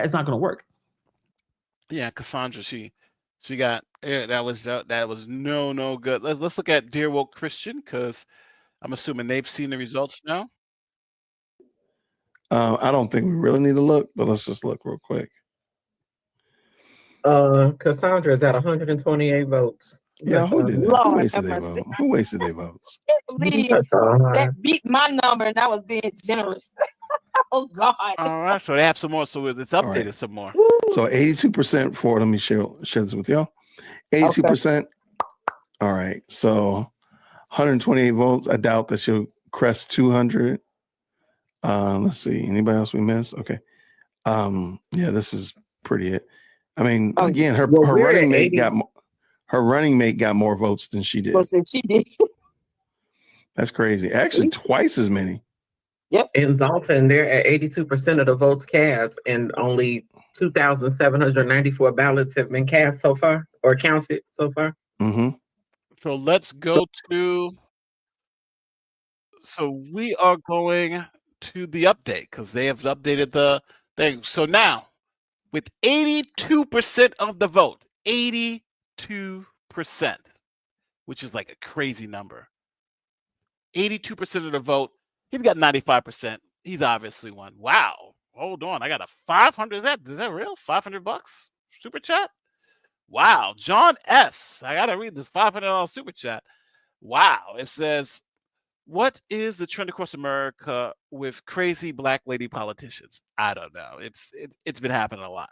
is not going to work.
Yeah, Cassandra, she got that was no good. Let's look at Dear Woke Christian, because I'm assuming they've seen the results now.
I don't think we really need to look, but let's just look real quick.
Cassandra is at 128 votes.
Yeah, who did that? Who wasted their vote? Who wasted their votes?
That beat my number, and I was being generous. Oh God!
All right, so they have some more. So it's updated some more.
So 82% for. Let me share this with y'all. 82%. Okay. All right. So 128 votes. I doubt that she'll crest 200. Let's see. Anybody else we missed? Okay. Yeah, this is pretty it. I mean, again, her running mate got more votes than she did.
Well, since she did.
That's crazy. Actually, twice as many.
Yep. In Dolton, they're at 82% of the votes cast, and only 2,794 ballots have been cast so far, or counted so far.
Mm-hmm.
So let's go to. So we are going to the update because they have updated the thing. So now, with 82% of the vote, 82%, which is like a crazy number. 82% of the vote. He's got 95%. He's obviously won. Wow. Hold on. I got a 500. Is that real? $500 super chat? Wow. John S. I got to read the $500 super chat. Wow. It says, what is the trend across America with crazy black lady politicians? I don't know. It's been happening a lot.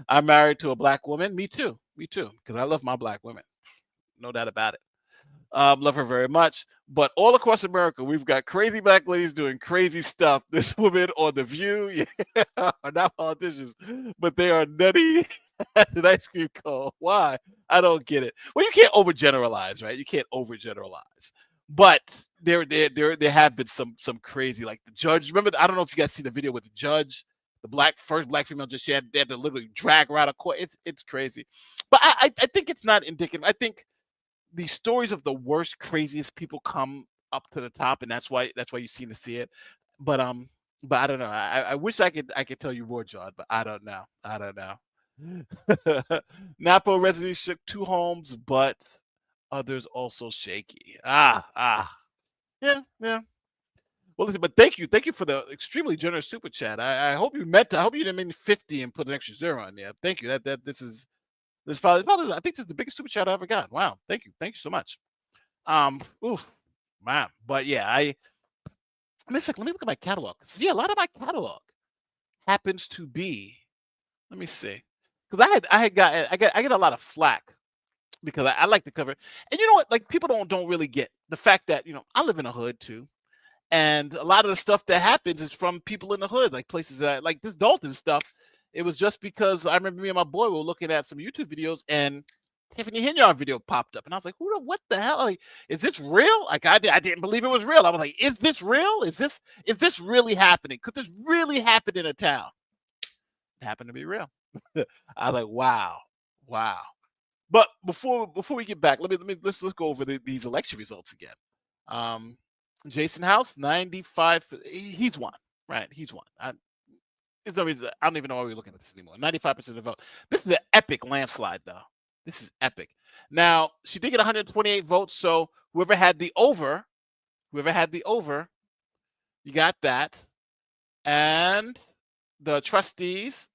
I'm married to a black woman. Me too. Because I love my black women. No doubt about it. Love her very much. But all across America, we've got crazy black ladies doing crazy stuff. This woman on The View, are not politicians, but they are nutty as an ice cream cone. Why? I don't get it. Well, you can't overgeneralize, right? You can't overgeneralize. But there have been some crazy, like the judge. Remember, I don't know if you guys see the video with the judge, the first black female judge. They had to literally drag her out of court. It's crazy. But I think it's not indicative. I think the stories of the worst, craziest people come up to the top, and that's why you seem to see it. But I don't know. I wish I could tell you more, John, but I don't know. Napa residents shook 2 homes, but others also shaky. Yeah. Well, listen, but thank you for the extremely generous super chat. I hope you meant to. I hope you didn't mean 50 and put an extra 0 on there. Thank you. This is probably I think this is the biggest super chat I ever got. Wow, thank you so much. Man, but yeah, in fact, let me look at my catalog. See, a lot of my catalog happens to be. Let me see, because I get a lot of flack because I like to cover. And you know what? Like, people don't really get the fact that I live in a hood too, and a lot of the stuff that happens is from people in the hood, like places that like this Dolton stuff. It was just because I remember me and my boy were looking at some YouTube videos and Tiffany Henyard video popped up, and I was like, what the hell? Like, is this real? Like, I didn't believe it was real. I was like, is this real? Is this really happening? Could this really happen in a town? It happened to be real. I was like, wow. But before we get back, let's go over these election results again. Jason House, 95. He's won, right? He's won. There's no reason. I don't even know why we're looking at this anymore. 95% of the vote. This is an epic landslide, though. This is epic. Now, she did get 128 votes, so whoever had the over, you got that. And the trustees,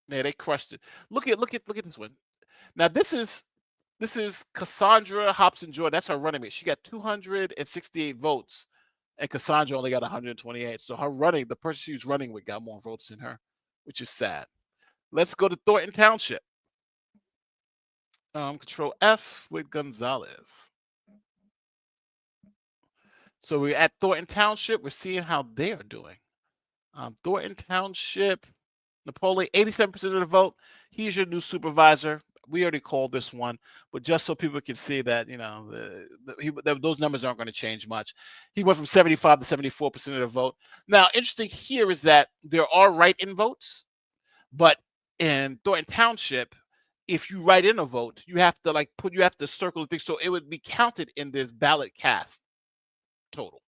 they crushed it. Look at this one. Now, this is Cassandra Hobson Jordan. That's her running mate. She got 268 votes. And Cassandra only got 128. So the person she was running with got more votes than her, which is sad. Let's go to Thornton Township. Control F with Gonzalez. So we're at Thornton Township. We're seeing how they are doing. Thornton Township, Napoleon, 87% of the vote. He's your new supervisor. We already called this one, but just so people can see that, those numbers aren't going to change much. He went from 75 to 74% of the vote. Now, interesting here is that there are write-in votes, but in Thornton Township, if you write in a vote, you have to circle the thing, so it would be counted in this ballot cast total.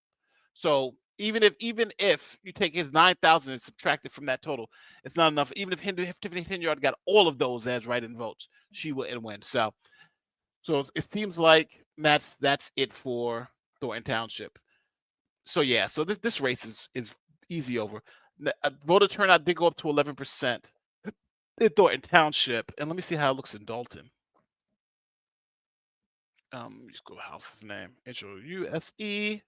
So even if you take his 9,000 and subtract it from that total, it's not enough. Even if Tiffany Henyard got all of those as write-in votes, she wouldn't win. So it seems like that's it for Thornton Township. So yeah, so this race is easy over. Voter turnout did go up to 11% in Thornton Township, and let me see how it looks in Dolton. Just go house's name. Intro USE.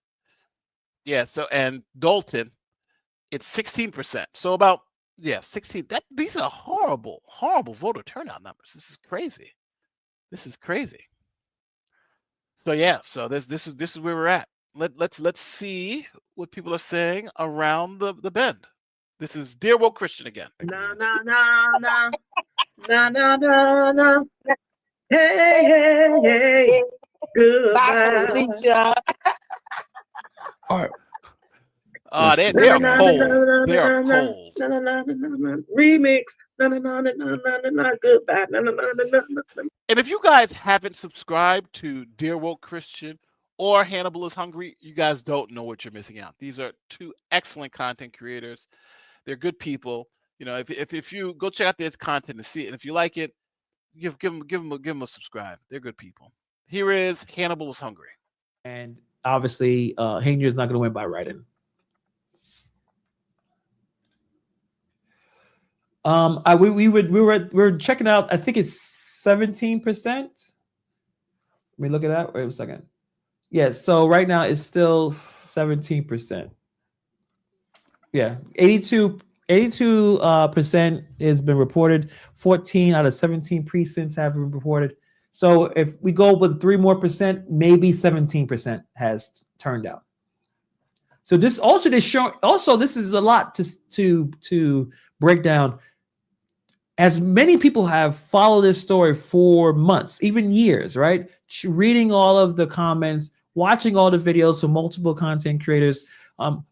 Yeah, so and Dolton, it's 16%. So about 16. These are horrible voter turnout numbers. This is crazy. So yeah, so this is where we're at. Let's see what people are saying around the bend. This is Dear Woke Christian again.
Na na na na na na na na. Hey. Goodbye.
All right.
They are cold. They are cold.
Remix. Goodbye.
And if you guys haven't subscribed to Dear Woke Christian or Hannibal is Hungry, you guys don't know what you're missing out. These are 2 excellent content creators. They're good people. If you go check out their content and see it, and if you like it, Give them a subscribe. They're good people. Here is Hannibal is Hungry.
And obviously, Henyard is not going to win by write-in. We're checking out. I think it's 17%. Let me look at that. Wait a second. Yeah. So right now it's still 17%. Yeah, 82% has been reported. 14 out of 17 precincts have been reported. So if we go with 3 more percent, maybe 17% has turned out. So this also this is a lot to break down. As many people have followed this story for months, even years, right? Reading all of the comments, watching all the videos from multiple content creators,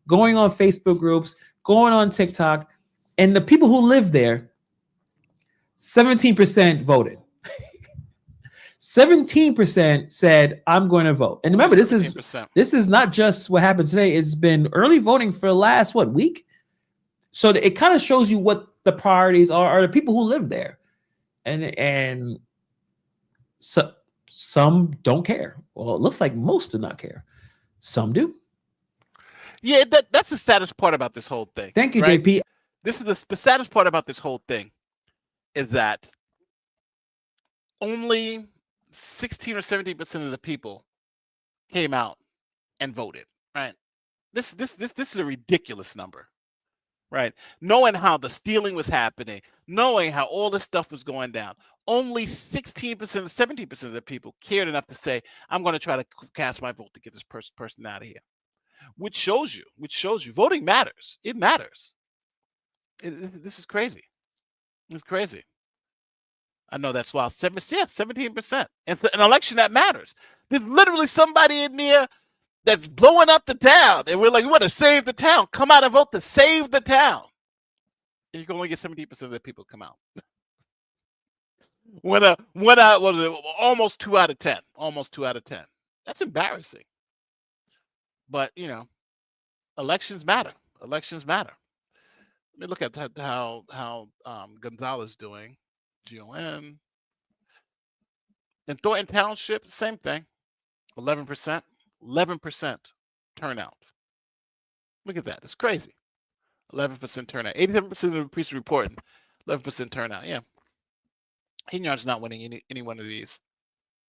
going on Facebook groups, going on TikTok, and the people who live there, 17% voted. 17% said, I'm going to vote. And remember, this is not just what happened today. It's been early voting for the last, week? So it kind of shows you what the priorities are the people who live there. And so, some don't care. Well, it looks like most do not care. Some do.
Yeah, that's the saddest part about this whole thing.
Thank you,
right?
JP.
This is the saddest part about this whole thing is that only 16 or 17% of the people came out and voted. Right? This is a ridiculous number. Right? Knowing how the stealing was happening, knowing how all this stuff was going down, only 16%, 17% of the people cared enough to say, I'm going to try to cast my vote to get this person out of here. Which shows you voting matters. It matters. This is crazy. It's crazy. I know that's wild. 17%. It's an election that matters. There's literally somebody in there that's blowing up the town, and we're like, we want to save the town. Come out and vote to save the town. And you can only get 17% of the people come out. Almost 2 out of 10. Almost 2 out of 10. That's embarrassing. But elections matter. Elections matter. Let me look at how Gonzalez doing. GON. In Thornton Township, same thing. 11%. 11% turnout. Look at that. It's crazy. 11% turnout. 87% of the precinct reporting. 11% turnout. Yeah. Henyard's not winning any one of these.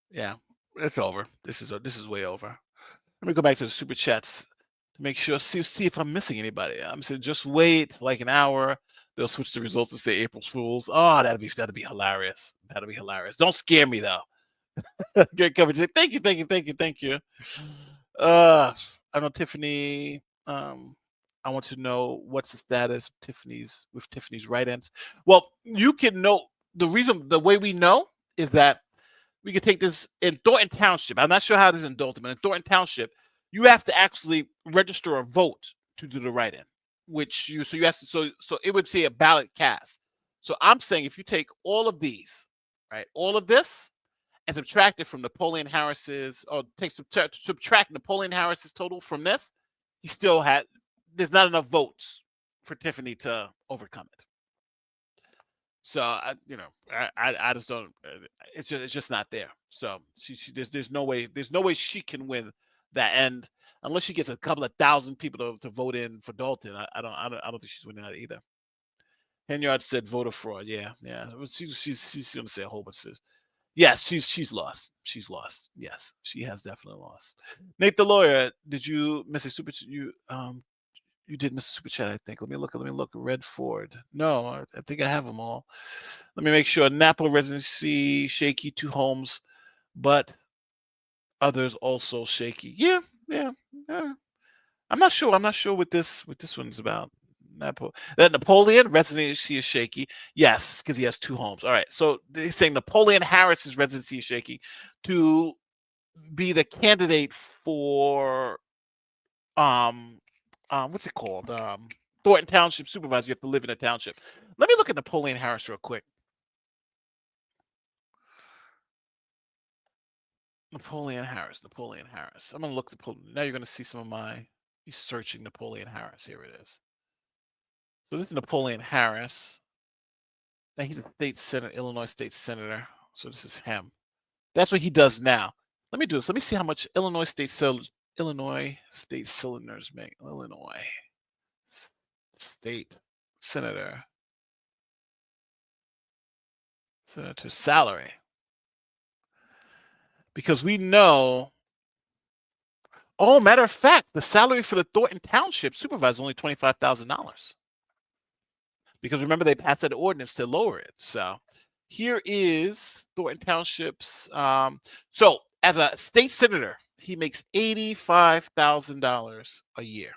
Yeah. It's over. This is way over. Let me go back to the super chats to make sure, see if I'm missing anybody. I'm saying just wait like an hour. They'll switch the results and say April's Fools. Oh, that'd be hilarious. That'd be hilarious. Don't scare me though. Good coverage. Thank you. I know Tiffany. I want to know what's the status of Tiffany's write-ins. Well, you can know the way we know is that we can take this in Thornton Township. I'm not sure how it is in Dolton, but in Thornton Township, you have to actually register a vote to do the write-in, so it would say a ballot cast. So I'm saying if you take all of these, right, all of this, and subtract it from Napoleon Harris's, or subtract Napoleon Harris's total from this, there's not enough votes for Tiffany to overcome it. So I just don't. It's just not there. So there's no way she can win that end unless she gets a couple of thousand people to vote in for Dolton. I don't think she's winning that either. Henyard said voter fraud. Yeah. She's gonna say a whole bunch of. Yes, she's lost. She's lost. Yes, she has definitely lost. Nate the lawyer, did you miss a super? You did miss a super chat, I think. Let me look. Red Ford. No, I think I have them all. Let me make sure. Napa residency shaky, 2 homes, but others also shaky. Yeah. I'm not sure what this one's about. That Napoleon residency is shaky. Yes, because he has 2 homes. All right. So they're saying Napoleon Harris's residency is shaky to be the candidate for what's it called? Thornton Township Supervisor. You have to live in a township. Let me look at Napoleon Harris real quick. Napoleon Harris. I'm gonna look now. You're gonna see some of my searching Napoleon Harris. Here it is. So this is Napoleon Harris. Now he's a Illinois state senator. So this is him. That's what he does now. Let me do this. Let me see how much Illinois state senators make. Illinois state senator salary. Because we know, oh, matter of fact, the salary for the Thornton Township Supervisor is only $25,000. Because remember, they passed that ordinance to lower it. So here is Thornton Township's. So as a state senator, he makes $85,000 a year.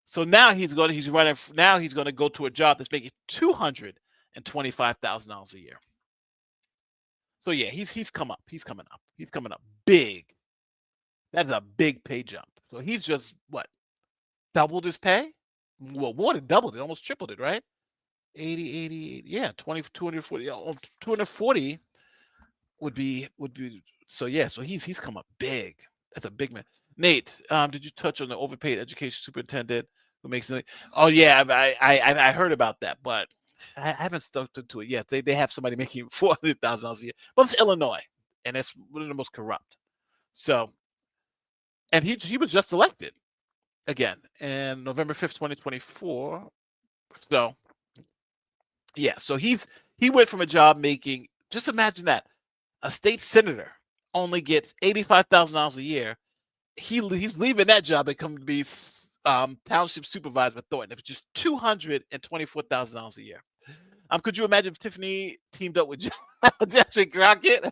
So now he's going to go to a job that's making $225,000 a year. So yeah, he's coming up. He's coming up big. That's a big pay jump. So he's just doubled his pay? Well, more than doubled it, almost tripled it, right? 80, yeah, 240. 240 would be so yeah, so he's come up big. That's a big man. Nate, did you touch on the overpaid education superintendent who makes it? Oh yeah, I heard about that, but I haven't stuck to it yet. They have somebody making $400,000 a year, but it's Illinois, and it's one of the most corrupt. So, and he was just elected again in November 5th, 2024. So, yeah, so he went from a job making, just imagine that, a state senator only gets $85,000 a year. He's leaving that job and coming to be township supervisor with Thornton. It was just $224,000 a year. Could you imagine if Tiffany teamed up with Jasmine Crockett?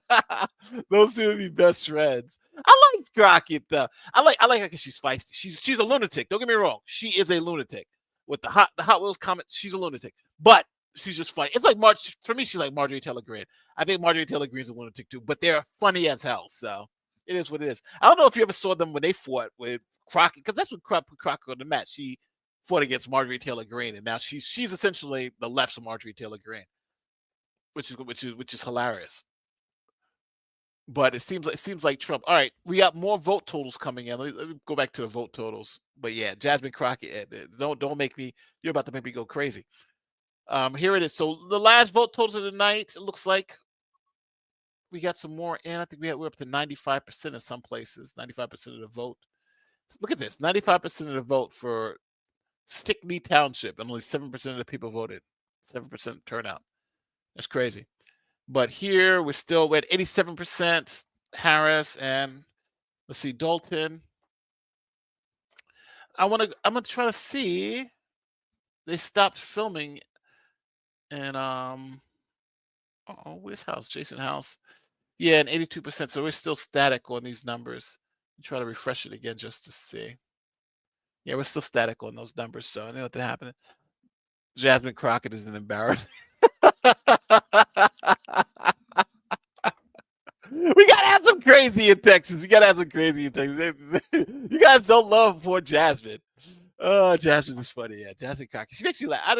Those two would be best friends. I like Crockett though. I like her because she's feisty. She's a lunatic. Don't get me wrong. She is a lunatic. With the Hot Wheels comment, she's a lunatic. But she's just funny. It's like for me, she's like Marjorie Taylor Greene. I think Marjorie Taylor Greene's a lunatic too, but they're funny as hell. So it is what it is. I don't know if you ever saw them when they fought with Crockett, because that's what put Crockett on the match. She fought against Marjorie Taylor Greene, and now she's essentially the left's of Marjorie Taylor Greene, which is hilarious. But it seems like Trump. All right, we got more vote totals coming in. Let me go back to the vote totals. But yeah, Jasmine Crockett, don't make me. You're about to make me go crazy. Here it is. So the last vote totals of the night. It looks like we got some more in. I think we're up to 95% in some places. 95% of the vote. So look at this. 95% of the vote for Stickney Township, and only 7% of the people voted. 7% turnout. That's crazy. But here we're still at 87% Harris, and let's see, Dolton. I'm gonna try to see. They stopped filming, and where's House? Jason House. Yeah, and 82%. So we're still static on these numbers. Try to refresh it again just to see. Yeah, we're still static on those numbers, so I know what happened. Jasmine Crockett is an embarrassment. We gotta have some crazy in Texas. You guys don't love poor Jasmine. Oh, Jasmine is funny. Yeah, Jasmine Crockett. She makes you laugh. I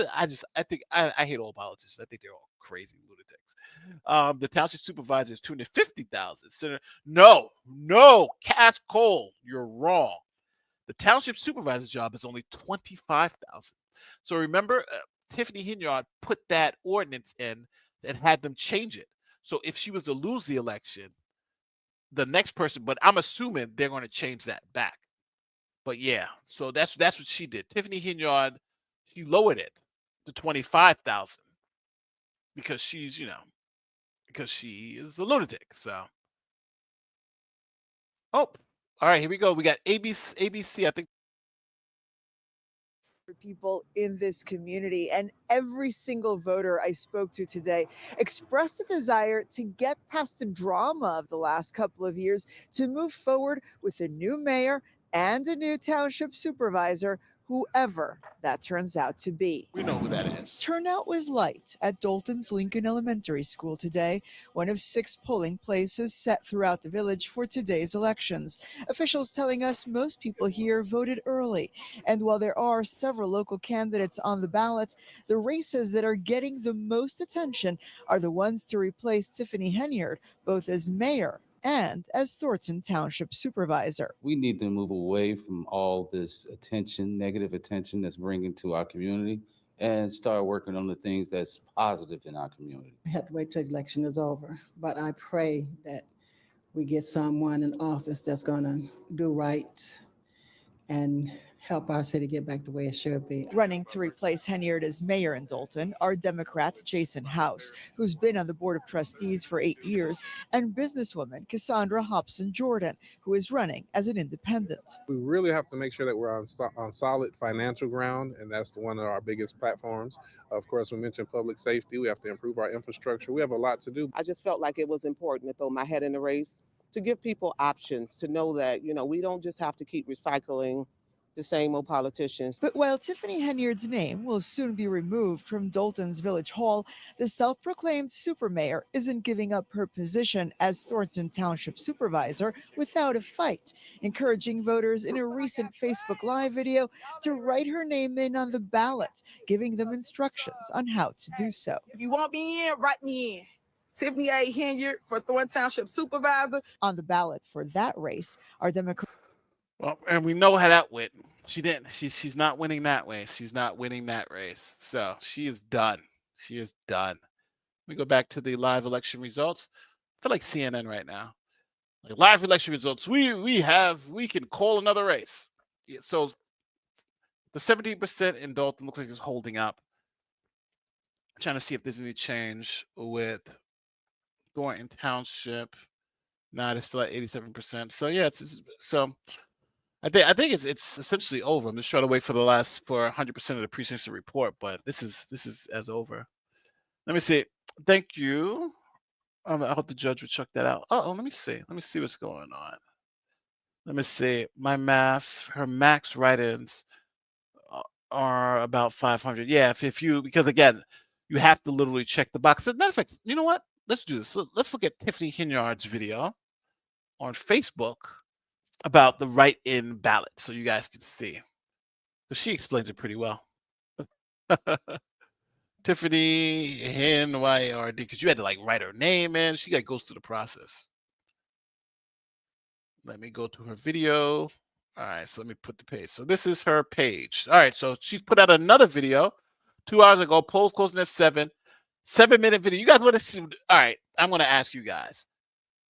hate all politicians. I think they're all crazy lunatics. The township supervisor is $250,000. Senator, no, Cass Cole, you're wrong. The township supervisor's job is only $25,000. So remember, Tiffany Henyard put that ordinance in and had them change it. So if she was to lose the election, the next person, but I'm assuming they're going to change that back. But yeah, so that's what she did. Tiffany Henyard, she lowered it to $25,000 because she is a lunatic. So, all right, here we go. We got ABC. I think.
People in this community, and every single voter I spoke to today expressed a desire to get past the drama of the last couple of years to move forward with a new mayor and a new township supervisor, whoever that turns out to be.
We know who that is.
Turnout was light at Dolton's Lincoln Elementary School today, one of 6 polling places set throughout the village for today's elections. Officials telling us most people here voted early. And while there are several local candidates on the ballot, the races that are getting the most attention are the ones to replace Tiffany Henyard, both as mayor and as Thornton Township Supervisor.
We need to move away from all this attention, negative attention that's bringing to our community, and start working on the things that's positive in our community.
We have to wait till the election is over, but I pray that we get someone in office that's going to do right and help our city get back the way it should be.
Running to replace Henyard as mayor in Dolton are Democrat Jason House, who's been on the Board of Trustees for 8 years, and businesswoman Cassandra Hobson Jordan, who is running as an independent.
We really have to make sure that we're on solid financial ground, and that's one of our biggest platforms. Of course, we mentioned public safety. We have to improve our infrastructure. We have a lot to do.
I just felt like it was important to throw my head in the race, to give people options, to know that, we don't just have to keep recycling the same old politicians.
But while Tiffany Henyard's name will soon be removed from Dolton's Village Hall, the self-proclaimed super mayor isn't giving up her position as Thornton Township Supervisor without a fight, encouraging voters in a recent Facebook Live video to write her name in on the ballot, giving them instructions on how to do so.
If you want me in, write me in. Tiffany Henyard for Thornton Township Supervisor.
On the ballot for that race are Democrats.
Well, and we know how that went. She didn't. She's not winning that way. She's not winning that race. So she is done. She is done. Let me go back to the live election results. I feel like CNN right now. Like live election results. We can call another race. Yeah, so the 17% in Dolton looks like it's holding up. I'm trying to see if there's any change with Thornton Township. No, it's still at 87%. So yeah, I think it's essentially over. I'm just trying to wait for 100% of the precincts to report, but this is as over. Let me see. Thank you. I hope the judge would check that out. Oh, let me see. Let me see what's going on. Let me see. My math. Her max write-ins are about 500. Yeah, because again, you have to literally check the box. As a matter of fact, you know what? Let's do this. Let's look at Tiffany Henyard's video on Facebook about the write-in ballot so you guys can see. But she explains it pretty well. Tiffany Henyard, because you had to write her name in. She goes through the process. Let me go to her video. All right, so let me put the page. So this is her page. All right, so she's put out another video 2 hours ago. Polls closing at 7. 7-minute video. You guys want to see? All right, I'm going to ask you guys.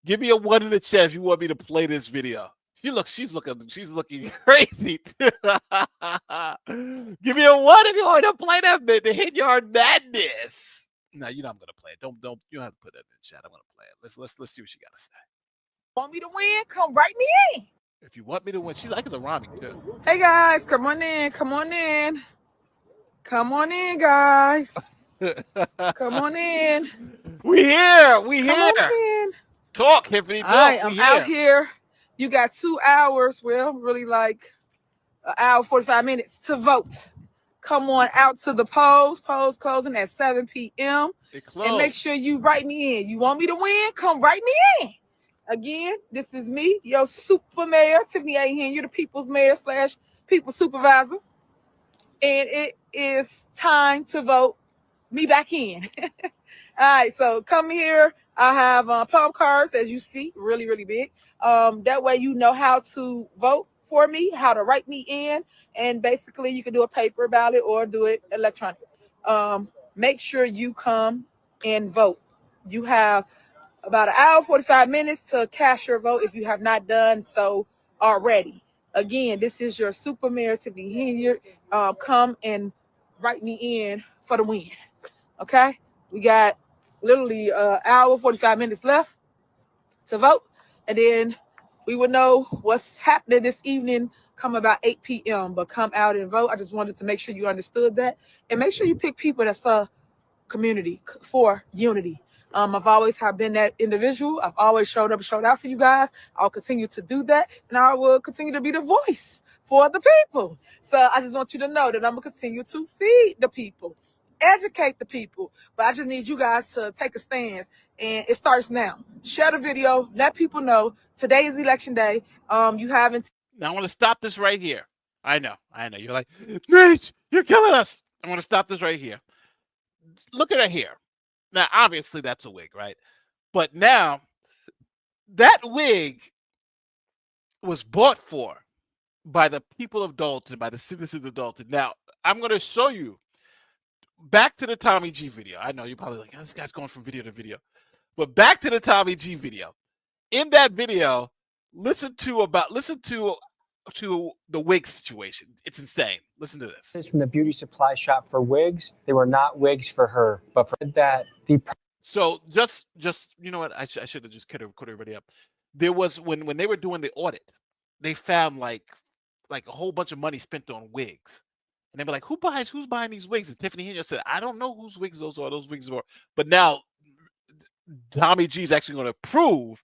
Give me a 1 in the chat if you want me to play this video. She's looking crazy. Give me a 1 if you want to play the Henyard madness. No, you know I'm gonna play it. Don't you don't have to put that in the chat. I'm gonna play it. Let's see what she gotta say.
Want me to win? Come write me in.
If you want me to win, she's like the rhyming too.
Hey guys, come on in. Come on in. Come on in, guys. Come on in.
We here.
Come on in.
Talk, Tiffany. Talk.
I'm out here. You got 2 hours, well, really like an hour, 45 minutes to vote. Come on out to the polls. Polls closing at 7 p.m. And make sure you write me in. You want me to win? Come write me in. Again, this is me, your super mayor, Tiffany Henyard, the people's mayor / people's supervisor. And it is time to vote me back in. All right, so come here. I have palm cards, as you see, really, really big. That way you know how to vote for me, how to write me in, and basically you can do a paper ballot or do it electronic. Make sure you come and vote. You have about an hour, 45 minutes to cast your vote if you have not done so already. Again, this is your super mayor, Tiffany Henyard. Come and write me in for the win. Okay? We got literally an hour, 45 minutes left to vote. And then we will know what's happening this evening come about 8 p.m. But come out and vote. I just wanted to make sure you understood that. And make sure you pick people that's for community, for unity. I've always have been that individual. I've always showed up and showed out for you guys. I'll continue to do that. And I will continue to be the voice for the people. So I just want you to know that I'm going to continue to feed the people, educate the people. But I just need you guys to take a stance. And it starts now. Share the video. Let people know today is election day. You haven't.
Now I want to stop this right here. I know. You're like, Nate, you're killing us. I want to stop this right here. Look at her hair. Now, obviously, that's a wig, right? But now, that wig was bought for by the people of Dolton, by the citizens of Dolton. Now, I'm going to show you back to the Tommy G video. I know you're probably like, oh, this guy's going from video to video. But back to the Tommy G video. In that video, listen to the wig situation. It's insane. Listen to this.
From the beauty supply shop for wigs. They were not wigs for her, but for that the.
So just you know what? I should have just caught everybody up. There was when they were doing the audit, they found like a whole bunch of money spent on wigs. And they were like, who's buying these wigs? And Tiffany Henyard said, I don't know whose wigs those wigs are. But now Tommy G is actually going to prove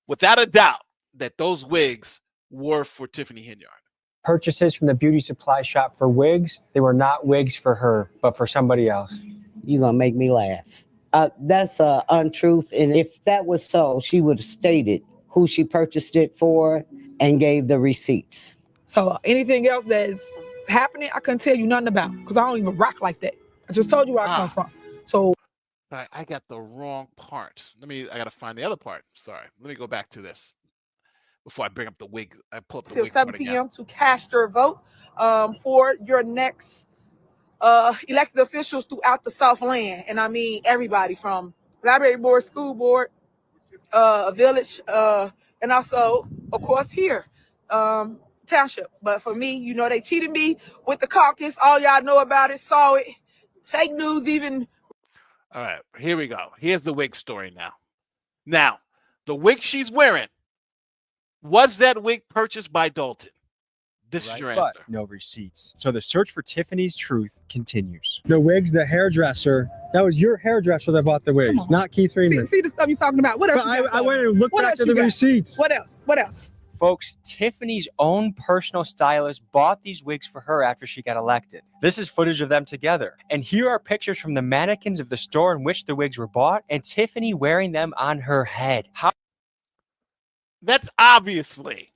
without a doubt that those wigs were for Tiffany Henyard.
Purchases from the beauty supply shop for wigs. They were not wigs for her, but for somebody else.
You're going to make me laugh. That's an untruth. And if that was so, she would have stated who she purchased it for and gave the receipts.
So anything else that's happening, I couldn't tell you nothing about because I don't even rock like that. I just told you where I come from. So
I got the wrong part. I got to find the other part. Sorry. Let me go back to this before I bring up the wig. I pull up the
till
wig
7
part again.
p.m. to cast your vote for your next elected officials throughout the Southland. And I mean everybody from library board, school board, village, and also, of course, here, township. But for me, they cheated me with the caucus. All y'all know about it, saw it. Fake news even.
All right, here we go. Here's the wig story now. Now, the wig she's wearing, was that wig purchased by Dolton? This is your
but
answer.
no receipts. So the search for Tiffany's truth continues.
The wigs, the hairdresser. That was your hairdresser that bought the wigs, not Keith Freeman.
See the stuff you're talking about. What else?
I went and looked back to the receipts.
What else? What else?
Folks, Tiffany's own personal stylist bought these wigs for her after she got elected. This is footage of them together. And here are pictures from the mannequins of the store in which the wigs were bought and Tiffany wearing them on her head.
That's obviously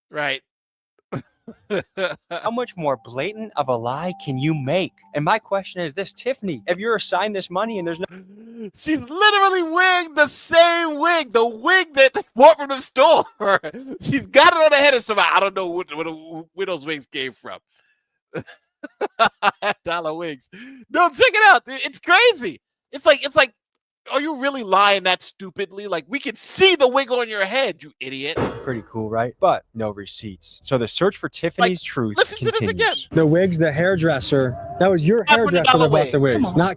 right.
How much more blatant of a lie can you make? And my question is this, Tiffany, if you're assigned this money and there's no...
She's literally wearing the same wig, the wig that they bought from the store. She's got it on her head and somehow, I don't know where those wigs came from. $1 wigs. No, check it out. It's crazy. It's like, are you really lying that stupidly? Like, we can see the wig on your head, you idiot.
Pretty cool, right? But no receipts. So the search for Tiffany's truth
listen
continues.
to this again.
The wigs, the hairdresser. That was your hairdresser that bought the wigs, not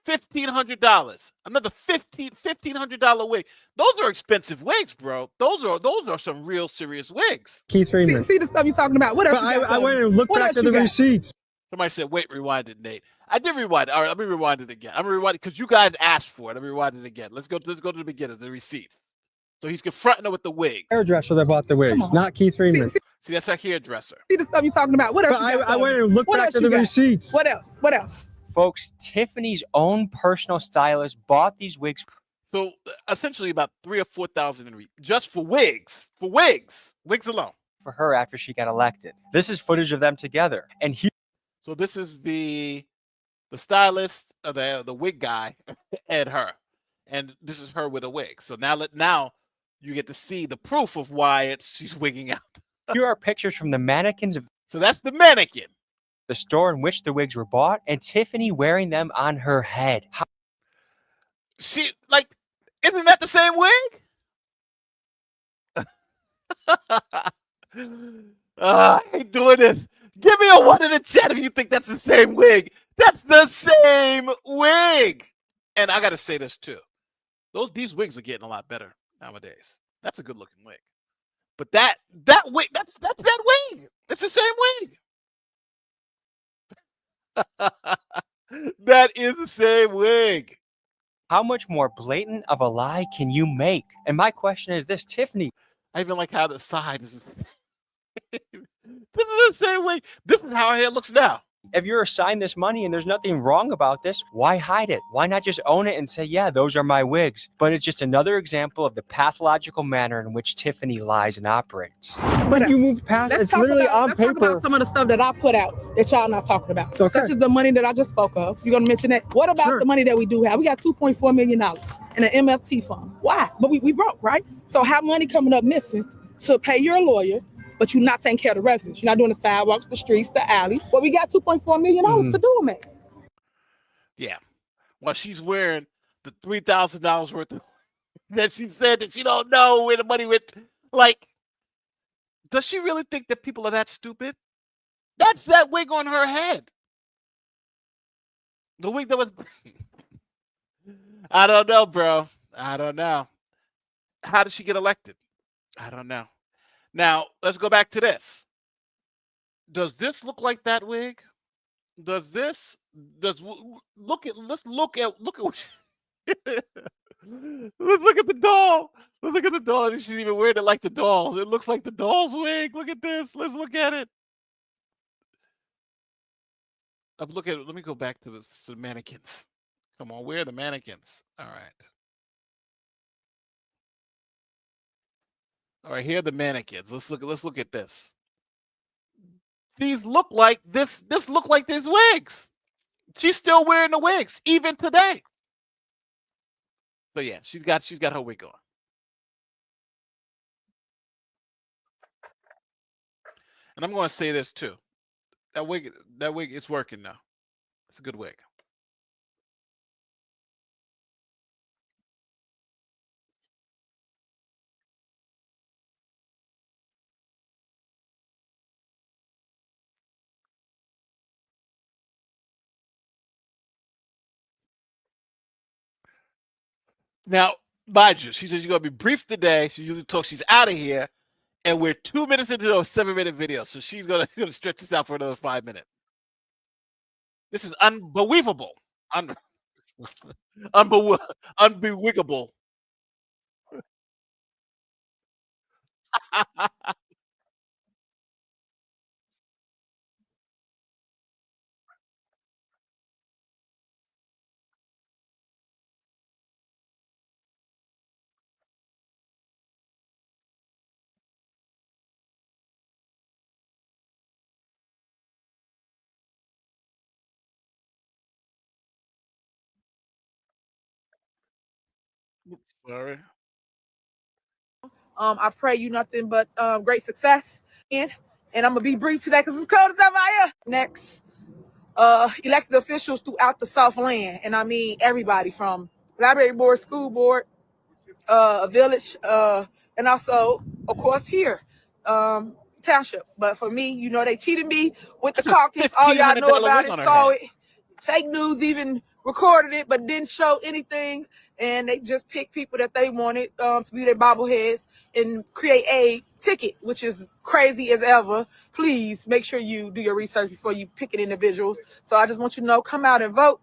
$1,500. Another $1,500 wig. Those are expensive wigs, bro. Those are some real serious wigs.
Keith Freeman.
See the stuff you're talking about. What else?
I went and looked back to the receipts.
Somebody said, wait, rewind it, Nate. I did rewind it. All right, let me rewind it again. I'm going to rewind it because you guys asked for it. Let me rewind it again. Let's go to the beginning, the receipts. So he's confronting her with the wigs.
Hairdresser that bought the wigs, not Keith Freeman.
See, that's our hairdresser.
See the stuff you're talking about. What else?
I went and looked back to the receipts.
What else? What else?
Folks, Tiffany's own personal stylist bought these wigs.
So essentially about $3,000 or $4,000 just for wigs. For wigs alone.
For her after she got elected. This is footage of them together. And here.
So this is the stylist, the wig guy, and her, and this is her with a wig. So now you get to see the proof of why she's wigging out.
Here are pictures from the mannequins of.
So that's the mannequin.
The store in which the wigs were bought, and Tiffany wearing them on her head.
Isn't that the same wig? I hate doing this. Give me a 1 in the chat if you think that's the same wig. That's the same wig. And I got to say this too. These wigs are getting a lot better nowadays. That's a good looking wig. But that wig, that's that wig. It's the same wig. That is the same wig.
How much more blatant of a lie can you make? And my question is this, Tiffany.
I even like how the side is. This is the same way. This is how her hair looks now.
If you're assigned this money and there's nothing wrong about this, why hide it? Why not just own it and say, yeah, those are my wigs? But it's just another example of the pathological manner in which Tiffany lies and operates.
But
you moved past it's literally on
let's
paper.
Talk about some of the stuff that I put out that y'all not talking about.
Okay.
Such as the money that I just spoke of. You're gonna mention that. What about the money that we do have? We got $2.4 million in an MFT fund. Why? But we broke, right? So how money coming up missing to pay your lawyer, but you're not taking care of the residents. You're not doing the sidewalks, the streets, the alleys. Well, we got $2.4 million to do them at.
Yeah. While she's wearing the $3,000 worth of that she said that she don't know where the money went. Like, does she really think that people are that stupid? That's that wig on her head. The wig that was. I don't know, bro. I don't know. How did she get elected? I don't know. Now, let's go back to this. Does this look like that wig? Let's look at what let's look at the doll. Let's look at the doll. She's even wearing it like the doll. It looks like the doll's wig. Look at this. Let's look at it. Let me go back to the mannequins. Come on, where are the mannequins? All right. All right, here are the mannequins. Let's look at this. These look like this look like these wigs. She's still wearing the wigs, even today. So yeah, she's got her wig on. And I'm going to say this too. That wig, it's working now. It's a good wig. Now, mind you, she says she's going to be brief today. She usually talks. She's out of here. And we're 2 minutes into a 7-minute video. So she's going to stretch this out for another 5 minutes. This is unbelievable. Unbelievable. Sorry.
I pray you nothing but great success and I'm gonna be brief today because it's cold as ever out here. Next, elected officials throughout the Southland, and I mean everybody from library board, school board, village, and also, of course, here, township. But for me, you know, they cheated me with the caucus. All y'all know about it, saw it. Fake news even recorded it, but didn't show anything. And they just picked people that they wanted to be their bobbleheads and create a ticket, which is crazy as ever. Please make sure you do your research before you pick individuals. So I just want you to know, come out and vote.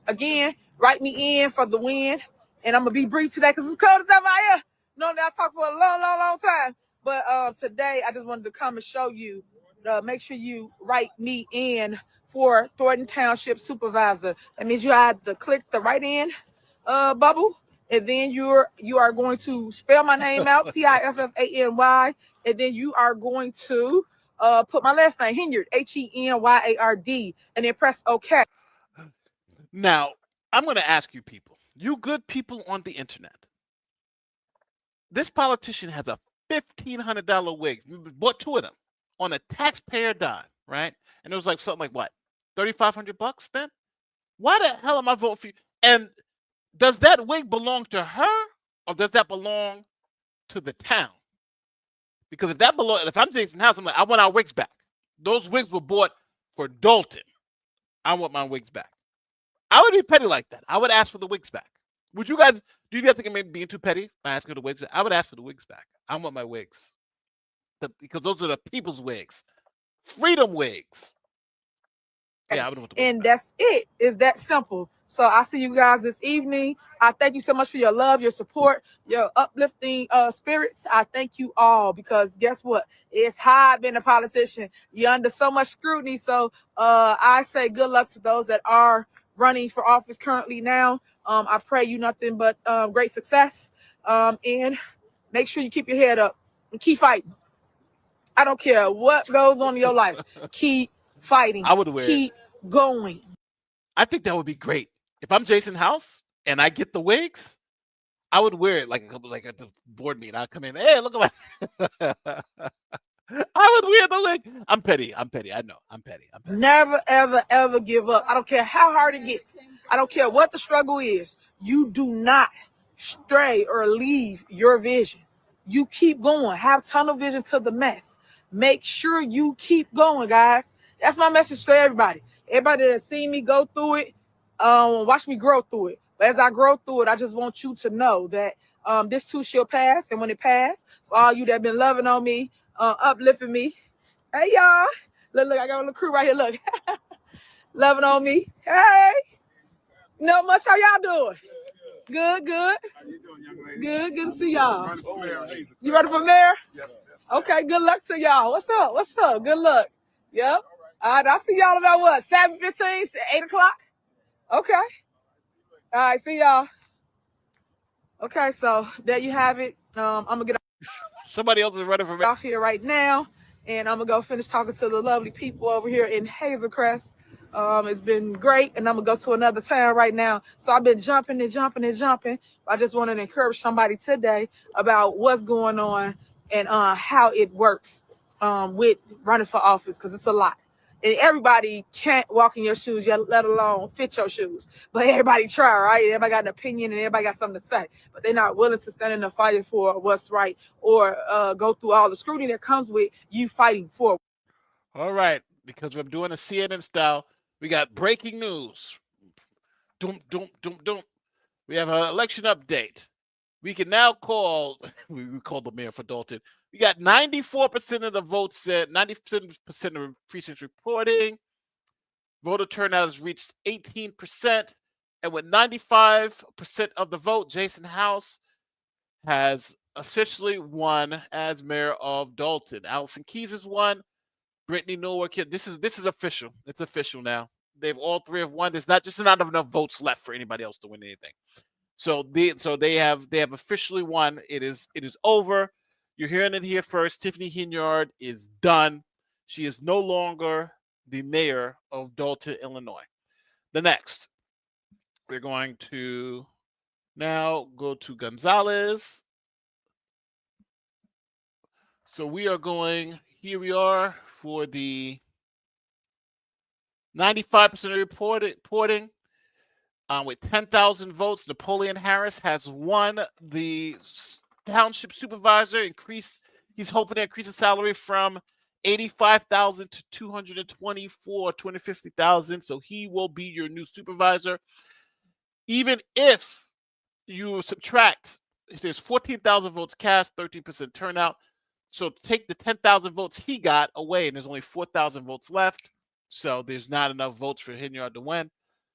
Again, write me in for the win. And I'm going to be brief today because it's cold as ever out here. Normally I talk for a long time. But today I just wanted to come and show you, make sure you write me in for Thornton Township Supervisor. That means you have to click the right in bubble, and then you are going to spell my name out, Tiffany, and then you are going to put my last name, Henyard, Henyard, and then press OK.
Now, I'm going to ask you people, you good people on the internet, this politician has a $1,500 wig, bought 2 of them on a taxpayer dime, right? And it was like something like what, $3,500 spent? Why the hell am I voting for you? And does that wig belong to her, or does that belong to the town? Because if I'm Jason House, I'm like, I want our wigs back. Those wigs were bought for Dolton. I want my wigs back. I would be petty like that. I would ask for the wigs back. Would you guys? Do you guys think I'm being too petty by asking for the wigs? I would ask for the wigs back. I want my wigs, because those are the people's wigs, freedom wigs. Yeah, I would want the wigs
And
back.
that's it. It's that simple. So I see you guys this evening. I thank you so much for your love, your support, your uplifting spirits. I thank you all, because guess what? It's hard being a politician. You're under so much scrutiny. So I say good luck to those that are running for office currently now. I pray you nothing but great success. And make sure you keep your head up and keep fighting. I don't care what goes on in your life. Keep fighting.
I would wear
keep going.
I think that would be great. If I'm Jason House and I get the wigs, I would wear it like at the board meeting. I'd come in, hey, look at my. I would wear the wig. I'm petty. I know. I'm petty.
Never, ever, ever give up. I don't care how hard it gets. I don't care what the struggle is. You do not stray or leave your vision. You keep going. Have tunnel vision to the mess. Make sure you keep going, guys. That's my message to everybody. Everybody that seen me go through it, watch me grow through it. But as I grow through it, I just want you to know that this too shall pass. And when it passes, for all you that been loving on me, uplifting me, hey y'all, look, I got a little crew right here. Look, loving on me. Hey, not much. How y'all doing? Good. Good to see y'all. You ready for mayor? Yes. Okay, good luck to y'all. What's up? Good luck. Yep. I see y'all about what? 7:15, 8 o'clock? Okay. All right, see y'all. Okay, so there you have it. I'm gonna get
Somebody else is running for mayor.
off here right now, and I'm gonna go finish talking to the lovely people over here in Hazelcrest. It's been great, and I'm gonna go to another town right now. So I've been jumping. I just wanted to encourage somebody today about what's going on and how it works with running for office, because it's a lot. And everybody can't walk in your shoes, let alone fit your shoes. But everybody try, right? Everybody got an opinion and everybody got something to say. But they're not willing to stand in the fight for what's right, or go through all the scrutiny that comes with you fighting for.
All right, because we're doing a CNN style, we got breaking news. Doom. We have an election update. We can now call, we called the mayor for Dolton. We got 94% of the votes said, 90% of precincts reporting. Voter turnout has reached 18%. And with 95% of the vote, Jason House has officially won as mayor of Dolton. Allison Keys has won. Brittany Norwood, this is official. It's official now. They've all three have won. There's not enough votes left for anybody else to win anything. So they have officially won. It is over. You're hearing it here first. Tiffany Henyard is done. She is no longer the mayor of Dolton, Illinois. The next, we're going to now go to Gonzalez. So we are going, here we are for the 95% reporting. With 10,000 votes, Napoleon Harris has won the township supervisor. He's hoping to increase the salary from $85,000 to $250,000. So he will be your new supervisor. Even if you subtract, there's 14,000 votes cast, 13% turnout. So take the 10,000 votes he got away, and there's only 4,000 votes left. So there's not enough votes for Henyard to win.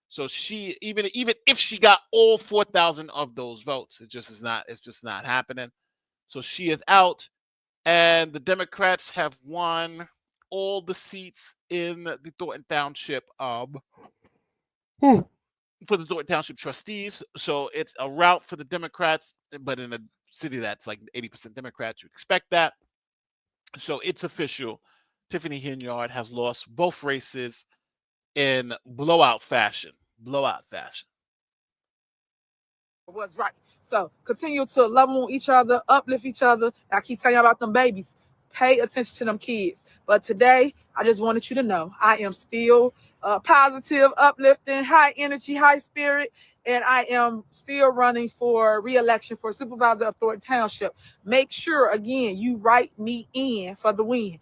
So she, even if she got all 4,000 of those votes, it's just not happening. So she is out, and the Democrats have won all the seats in the Thornton Township for the Thornton Township trustees. So it's a rout for the Democrats, but in a city that's like 80% Democrats, you expect that. So it's official. Tiffany Henyard has lost both races in blowout fashion.
What's right. So continue to love on each other, uplift each other. I keep telling you about them babies. Pay attention to them kids. But today, I just wanted you to know I am still positive, uplifting, high energy, high spirit, and I am still running for re-election for supervisor of Thornton Township. Make sure, again, you write me in for the win.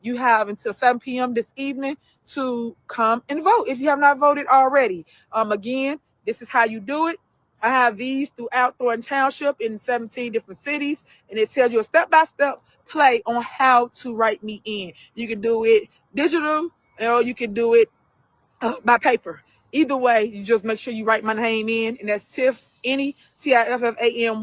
You have until 7 p.m. this evening to come and vote if you have not voted already. Again, this is how you do it. I have these throughout Thornton Township in 17 different cities, and it tells you a step-by-step play on how to write me in. You can do it digital, or you can do it by paper. Either way, you just make sure you write my name in, and that's Tiffany, Tiffany, and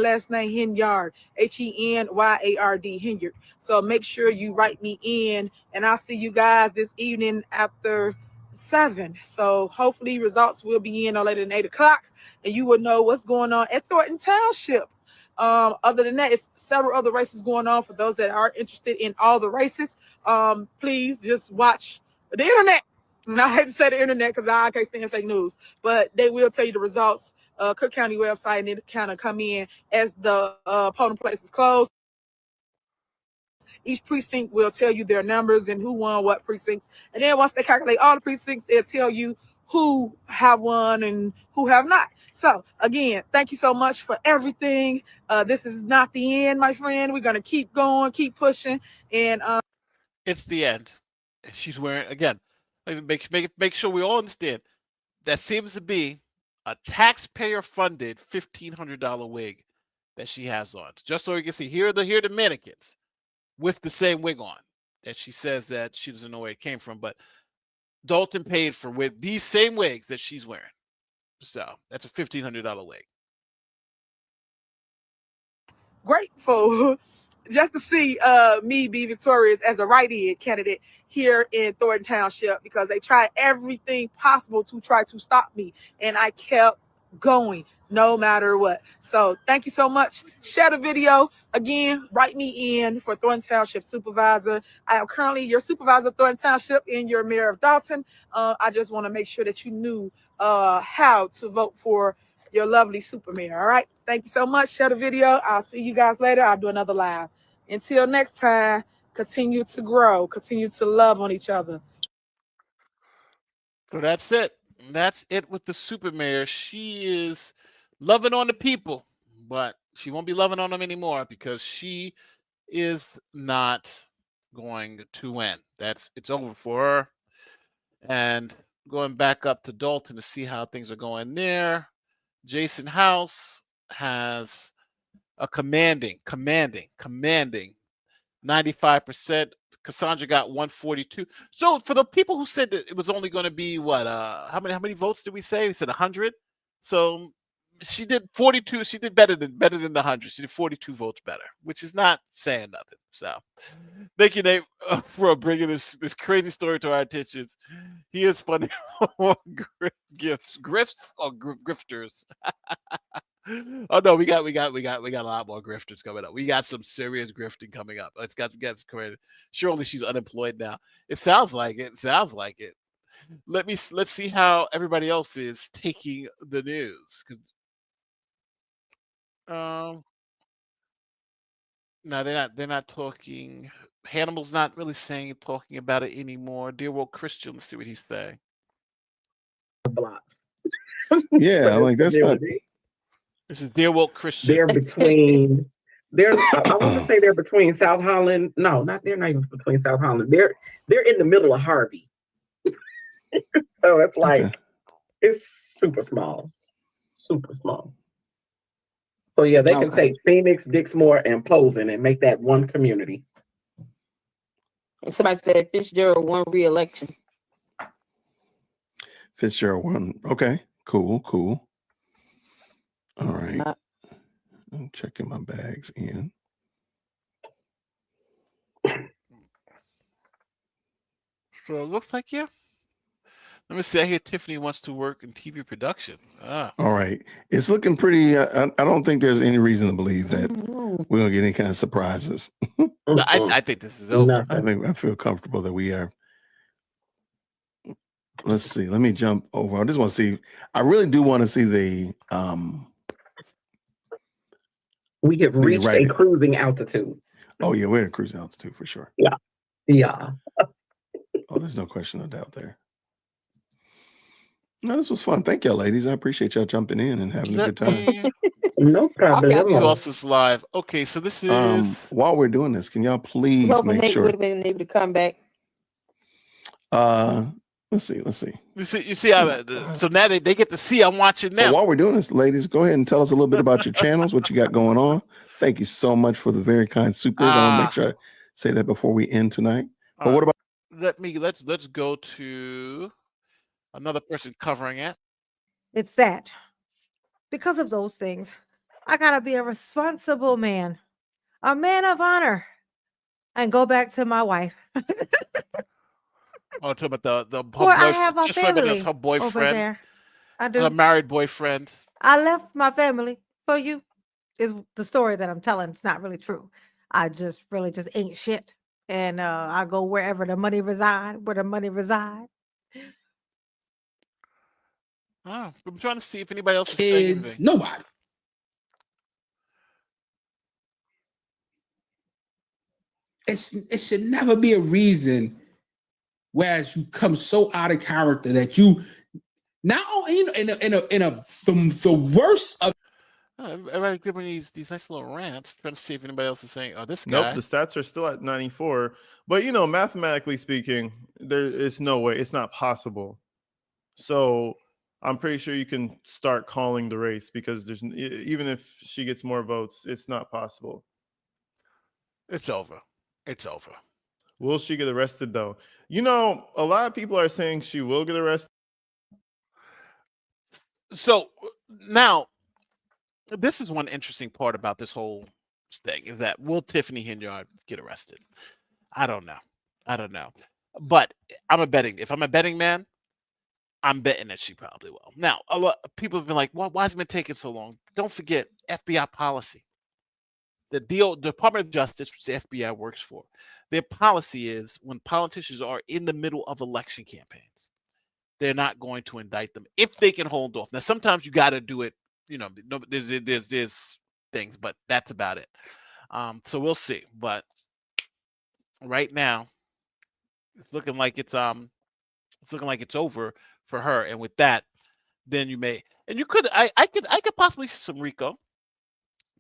last name Henyard, Henyard, Henyard. So make sure you write me in, and I'll see you guys this evening after 7. So hopefully results will be in no later than 8 o'clock, and you will know what's going on at Thornton Township. Other than that, it's several other races going on. For those that are interested in all the races, please just watch the internet. And I hate to say the internet because I can't stand fake news, but they will tell you the results. Cook County website, and it kind of come in as the polling places closed. Each precinct will tell you their numbers and who won what precincts. And then once they calculate all the precincts, it'll tell you who have won and who have not. So again, thank you so much for everything. This is not the end, my friend. We're gonna keep going, keep pushing, and
It's the end. She's wearing again. Make sure we all understand that seems to be a taxpayer-funded $1,500 wig that she has on. Just so you can see, here are the mannequins with the same wig on that she says that she doesn't know where it came from, but Dolton paid for with these same wigs that she's wearing. So that's a $1,500 wig.
grateful just to see me be victorious as a write-in candidate here in Thornton Township, because they tried everything possible to try to stop me, and I kept going no matter what. So thank you so much. Share the video. Again, write me in for Thornton Township Supervisor. I am currently your supervisor of Thornton Township and your mayor of Dolton. I just want to make sure that you knew how to vote for your lovely super mayor. All right. Thank you so much. Share the video. I'll see you guys later. I'll do another live. Until next time, continue to grow, continue to love on each other.
So that's it. That's it with the super mayor. She is loving on the people, but she won't be loving on them anymore because she is not going to win. It's over for her. And going back up to Dolton to see how things are going there. Jason House has a commanding 95%. Cassandra got 142. So for the people who said that it was only going to be what, how many votes did we say? We said 100. So she did 42. She did better than the 100. She did 42 votes better, which is not saying nothing. So thank you, Nate, for bringing this crazy story to our attentions. He is funny. Grifts or grifters. Oh no, we got a lot more grifters coming up. We got some serious grifting coming up. Let's get credit. Surely she's unemployed now. It sounds like it. Let's see how everybody else is taking the news. No, they're not talking. Hannibal's not really talking about it anymore. Dear World Christian, let's see what he's saying.
Yeah, like that's not.
This is Dear World Christian.
They're between. I want to say they're between South Holland. No, they're not even between South Holland. They're in the middle of Harvey. So it's like it's super small. So yeah, they can take Phoenix, Dixmoor, and Posen and make that one community.
And somebody said Fitzgerald won re-election.
Fitzgerald won. Okay, cool. All right. I'm checking my bags in.
So it looks like, yeah. Let me see. I hear Tiffany wants to work in TV production.
All right. It's looking pretty. I don't think there's any reason to believe that we're going to get any kind of surprises.
I think this is over.
I feel comfortable that we are. Let's see. Let me jump over. I just want to see. I really do want to see the.
We have reached a cruising altitude.
Oh yeah, we're at a cruising altitude for sure.
Yeah.
Oh, there's no question, no doubt there. No, this was fun. Thank y'all, ladies. I appreciate y'all jumping in and having a good time.
No problem.
Who else is live? Okay, so this is.
While we're doing this, can y'all please make sure?
Would have been able to come back.
Let's see.
You see. So now they get to see. I'm watching now.
Well, while we're doing this, ladies, go ahead and tell us a little bit about your channels, what you got going on. Thank you so much for the very kind supers. I want to make sure I say that before we end tonight. But what about?
Let's go to another person covering it.
It's that. Because of those things, I gotta be a responsible man, a man of honor, and go back to my wife.
Oh, talking about her
Or I
boyfriend.
have my
Just so everybody knows,
family
her boyfriend.
over there. I do.
Her married boyfriend.
I left my family for you. Is the story that I'm telling. It's not really true. I just really just ain't shit. And I go wherever the money reside, where the money reside.
Oh, I'm trying to see if anybody else is saying anything.
Nobody. It should never be a reason whereas you come so out of character that you Now, the worst of.
Everybody giving these nice little rants, trying to see if anybody else is saying, "Oh, this
Nope,
guy."
the stats are still at 94. But mathematically speaking, there is no way. It's not possible. So I'm pretty sure you can start calling the race because even if she gets more votes, it's not possible.
It's over. It's over.
Will she get arrested though? A lot of people are saying she will get arrested.
So now, this is one interesting part about this whole thing is that will Tiffany Henyard get arrested? I don't know. But if I'm a betting man, I'm betting that she probably will. Now, a lot of people have been like, why has it been taking so long? Don't forget FBI policy. The Department of Justice, which the FBI works for, their policy is when politicians are in the middle of election campaigns, they're not going to indict them if they can hold off. Now, sometimes you got to do it. There's things, but that's about it. So we'll see. But right now, it's looking like it's over for her. And with that, then you could possibly see some RICO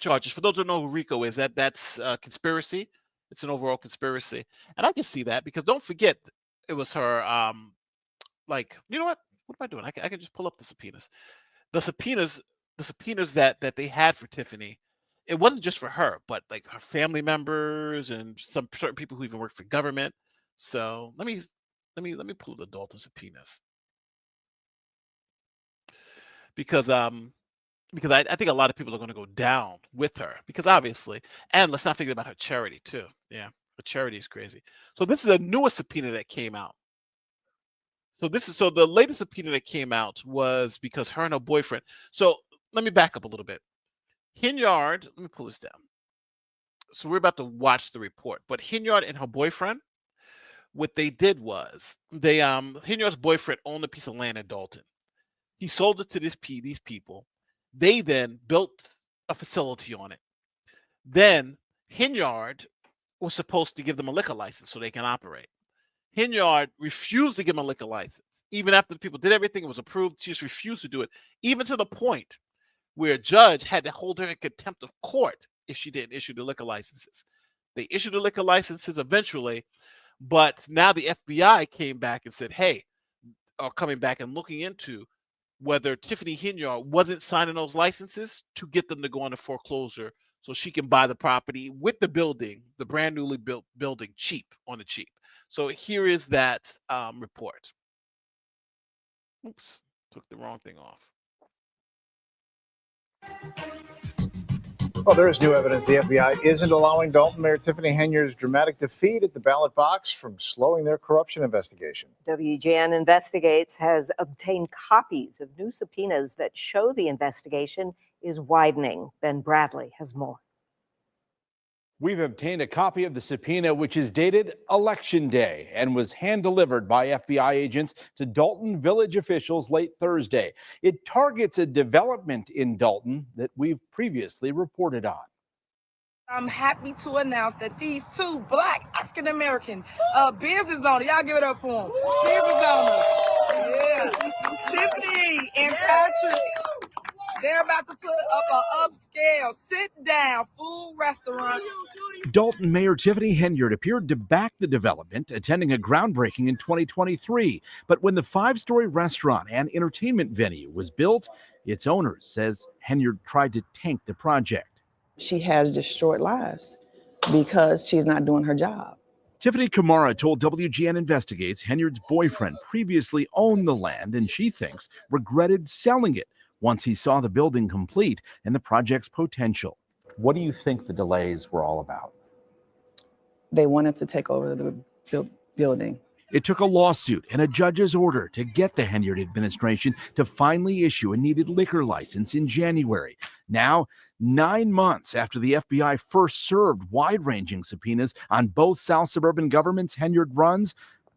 charges. For those who don't know who RICO is, that's conspiracy. It's an overall conspiracy, and I can see that because don't forget it was her. What am I doing? I can just pull up the subpoenas. The subpoenas that they had for Tiffany, it wasn't just for her, but like her family members and some certain people who even work for government. So let me pull the Dolton subpoenas because I think a lot of people are going to go down with her because obviously, and let's not forget about her charity too. Yeah, her charity is crazy. So this is a newest subpoena that came out. So the latest subpoena that came out was because her and her boyfriend. So let me back up a little bit. Henyard, let me pull this down. So we're about to watch the report, but Henyard and her boyfriend, what they did was Henyard's boyfriend owned a piece of land in Dolton. He sold it to these people. They then built a facility on it. Then Henyard was supposed to give them a liquor license so they can operate. Henyard refused to give them a liquor license. Even after the people did everything, it was approved, she just refused to do it, even to the point where a judge had to hold her in contempt of court if she didn't issue the liquor licenses. They issued the liquor licenses eventually, but now the FBI came back and said, hey, are coming back and looking into whether Tiffany Henyard wasn't signing those licenses to get them to go into foreclosure so she can buy the property with the building, the brand newly built building, cheap, on the cheap. So here is that report. Oops, took the wrong thing off.
Well, there is new evidence the FBI isn't allowing Dolton Mayor Tiffany Henyard's dramatic defeat at the ballot box from slowing their corruption investigation.
WGN Investigates has obtained copies of new subpoenas that show the investigation is widening. Ben Bradley has more.
We've obtained a copy of the subpoena, which is dated Election Day and was hand-delivered by FBI agents to Dolton village officials late Thursday. It targets a development in Dolton that we've previously reported on.
I'm happy to announce that these two Black African-American business owners, y'all give it up for them, business owners, yeah, Tiffany and Patrick, they're about to put up an upscale, sit-down food restaurant.
Dolton Mayor Tiffany Henyard appeared to back the development, attending a groundbreaking in 2023. But when the 5-story restaurant and entertainment venue was built, its owner says Henyard tried to tank the project.
She has destroyed lives because she's not doing her job.
Tiffany Kamara told WGN Investigates Henyard's boyfriend previously owned the land and she thinks regretted selling it once he saw the building complete and the project's potential. What do you think the delays were all about?
They wanted to take over the building.
It took a lawsuit and a judge's order to get the Henyard administration to finally issue a needed liquor license in January. Now, 9 months after the FBI first served wide-ranging subpoenas on both South Suburban governments Henyard runs,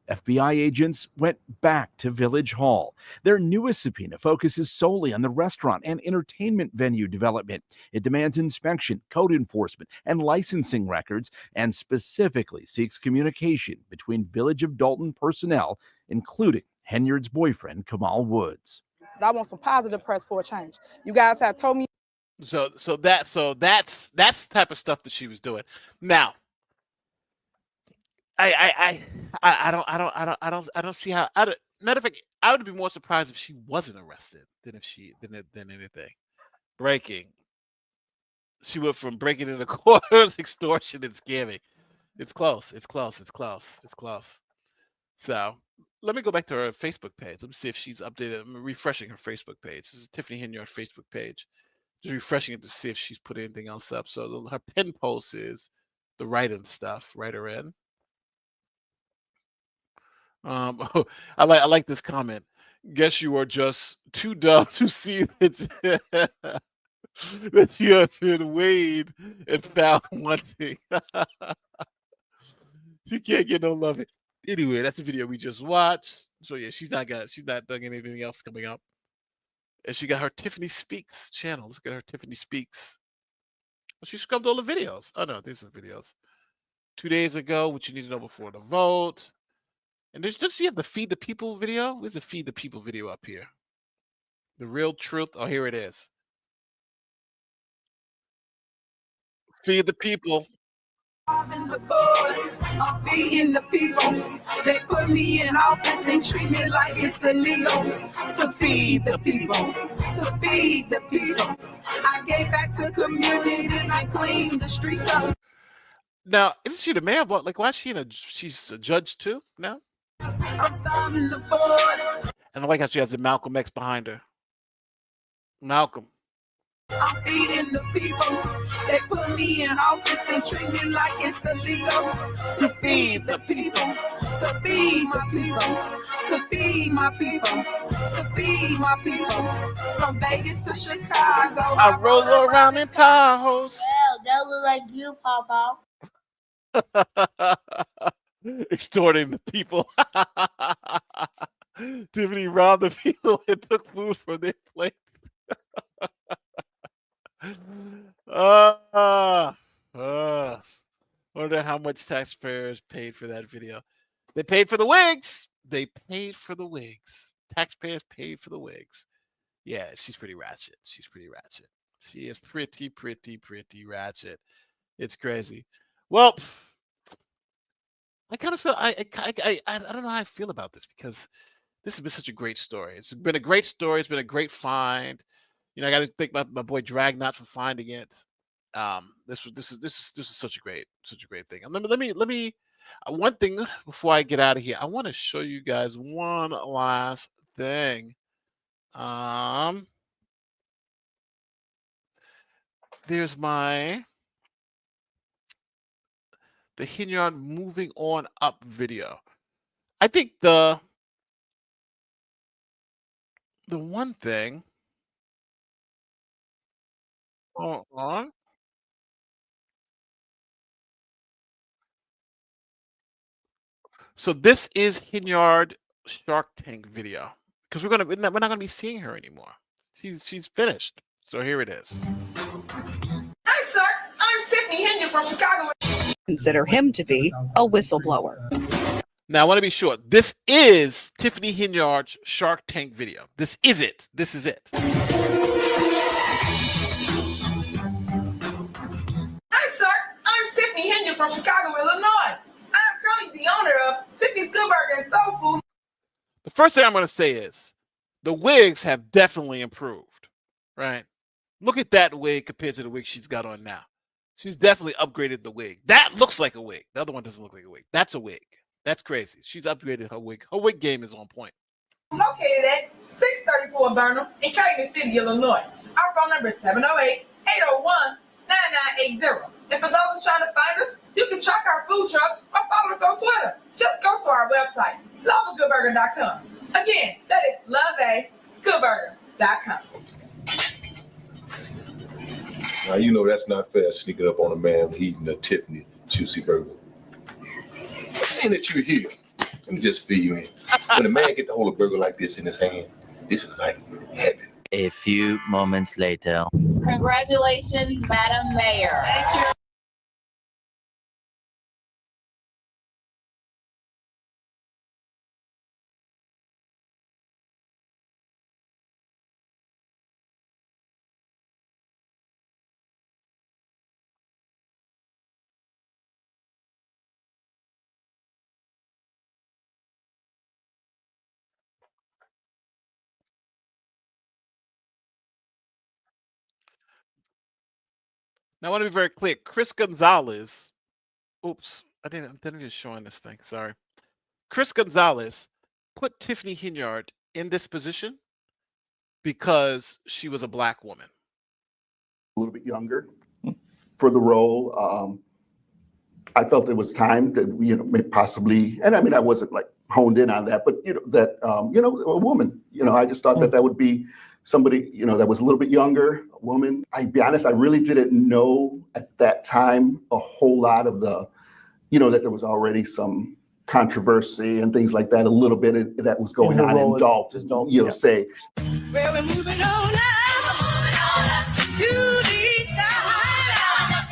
FBI agents went back to Village Hall. Their newest subpoena focuses solely on the restaurant and entertainment venue development. It demands inspection, code enforcement, and licensing records, and specifically seeks communication between Village of Dolton personnel, including Henyard's boyfriend, Kamal Woods.
I want some positive press for a change. You guys have told me.
So that's the type of stuff that she was doing. Now, I don't see how. Matter of fact, I would be more surprised if she wasn't arrested than than anything. Breaking. She went from breaking into courts, extortion, and scamming. It's close. It's close. It's close. It's close. So let me go back to her Facebook page. Let me see if she's updated. I'm refreshing her Facebook page. This is Tiffany Henyard Facebook page. Just refreshing it to see if she's put anything else up. So her pin post is the write-in stuff. Write her in. I like this comment. Guess you are just too dumb to see that that you have been weighed and found wanting. She can't get no love. Anyway, that's the video we just watched. So yeah, she's not done anything else coming up. And she got her Tiffany Speaks channel. Let's get her Tiffany Speaks. Well, she scrubbed all the videos. Oh no, these are videos. 2 days ago, what you need to know before the vote. And there's just you have the Feed the People video. Where's the Feed the People video up here? The real truth. Oh, here it is. Feed the people.
I'm feeding the people. They put me in office and treat me like it's illegal to feed the people. To feed the people. I gave back to communities and I cleaned the streets up.
Now, isn't she the mayor? What? Like, why is she she's a judge too now?
I'm starving the board.
And I like how she has the Malcolm X behind her. Malcolm.
I'm feeding the people. They put me in office and treat me like it's illegal to feed the people. To feed the people. To feed my people. To feed my people. From Vegas to Chicago.
I roll around in Tahoes.
Well, that look like you, Papa.
Extorting the people. Tiffany robbed the people and took food from their plates. Wonder how much taxpayers paid for that video. They paid for the wigs. They paid for the wigs. Taxpayers paid for the wigs. Yeah, she's pretty ratchet. She's pretty ratchet. She is pretty ratchet. It's crazy. Well, I kind of feel I don't know how I feel about this because this has been such a great story. It's been a great story. It's been a great find. You know, I got to thank my boy Dragnot for finding it. This is such a great thing. And let me one thing before I get out of here. I want to show you guys one last thing. There's the Henyard moving on up video. I think the one thing. Hold on. So this is Henyard Shark Tank video because we're not gonna be seeing her anymore. She's finished. So here it is.
Hi, sir. I'm Tiffany Henyard from Chicago.
Consider him to be a whistleblower.
Now I want to be sure. This is Tiffany Henyard's Shark Tank video. This is it. This is it.
Hi, sir. I'm Tiffany Henyard from Chicago, Illinois. I'm currently the owner of Tiffany's Good Burger and Soul Food.
The first thing I'm going to say is the wigs have definitely improved, right? Look at that wig compared to the wig she's got on now. She's definitely upgraded the wig. That looks like a wig. The other one doesn't look like a wig. That's a wig. That's crazy. She's upgraded her wig. Her wig game is on point.
Located at 634 Burnham in Calumet City, Illinois. Our phone number is 708-801-9980. And for those trying to find us, you can track our food truck or follow us on Twitter. Just go to our website, loveagoodburger.com. Again, that is loveagoodburger.com.
Now, you know that's not fair, sneaking up on a man eating a Tiffany juicy burger. Seeing that you're here, let me just fill you in. When a man get the whole burger like this in his hand, this is like heaven.
A few moments later.
Congratulations, Madam Mayor. Thank you.
Now I want to be very clear. Chris Gonzalez. Oops, I didn't even showing this thing. Sorry. Chris Gonzalez put Tiffany Henyard in this position because she was a black woman.
A little bit younger for the role. I felt it was time to, possibly, and I mean, I wasn't like honed in on that, but a woman, I just thought that would be somebody, that was a little bit younger, a woman. I'd be honest, I really didn't know at that time a whole lot of the, that there was already some controversy and things like that, a little bit that was going on in Dolton, say.
Well, we're moving on now to the side,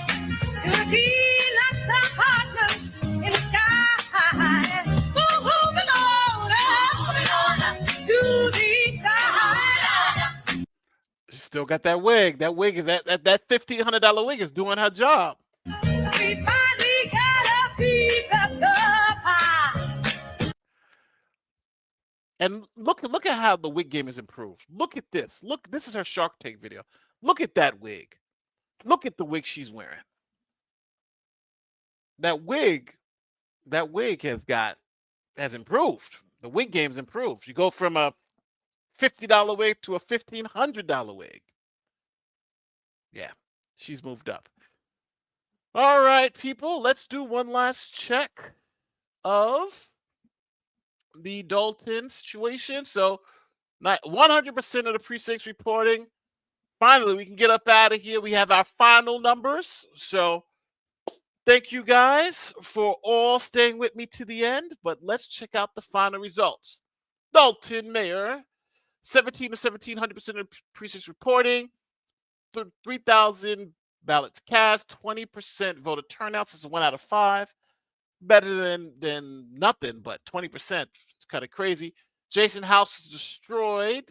to the deluxe apartments in the sky. Moving on to the side.
She still got that wig. That wig is that $1,500 wig is doing her job.
We finally got a piece of the pie.
And look at how the wig game has improved. Look at this. Look, this is her Shark Tank video. Look at that wig. Look at the wig she's wearing. That wig has improved. The wig game's improved. You go from a $50 wig to a $1,500 wig. Yeah, she's moved up. All right, people, let's do one last check of the Dolton situation. So, not 100% of the precincts reporting. Finally, we can get up out of here. We have our final numbers. So, thank you guys for all staying with me to the end. But let's check out the final results. Dolton Mayor, 17 to 1,700% of precincts reporting, 3,000 ballots cast, 20% voter turnout. This is 1 out of 5. Better than nothing, but 20%. It's kind of crazy. Jason House is destroyed.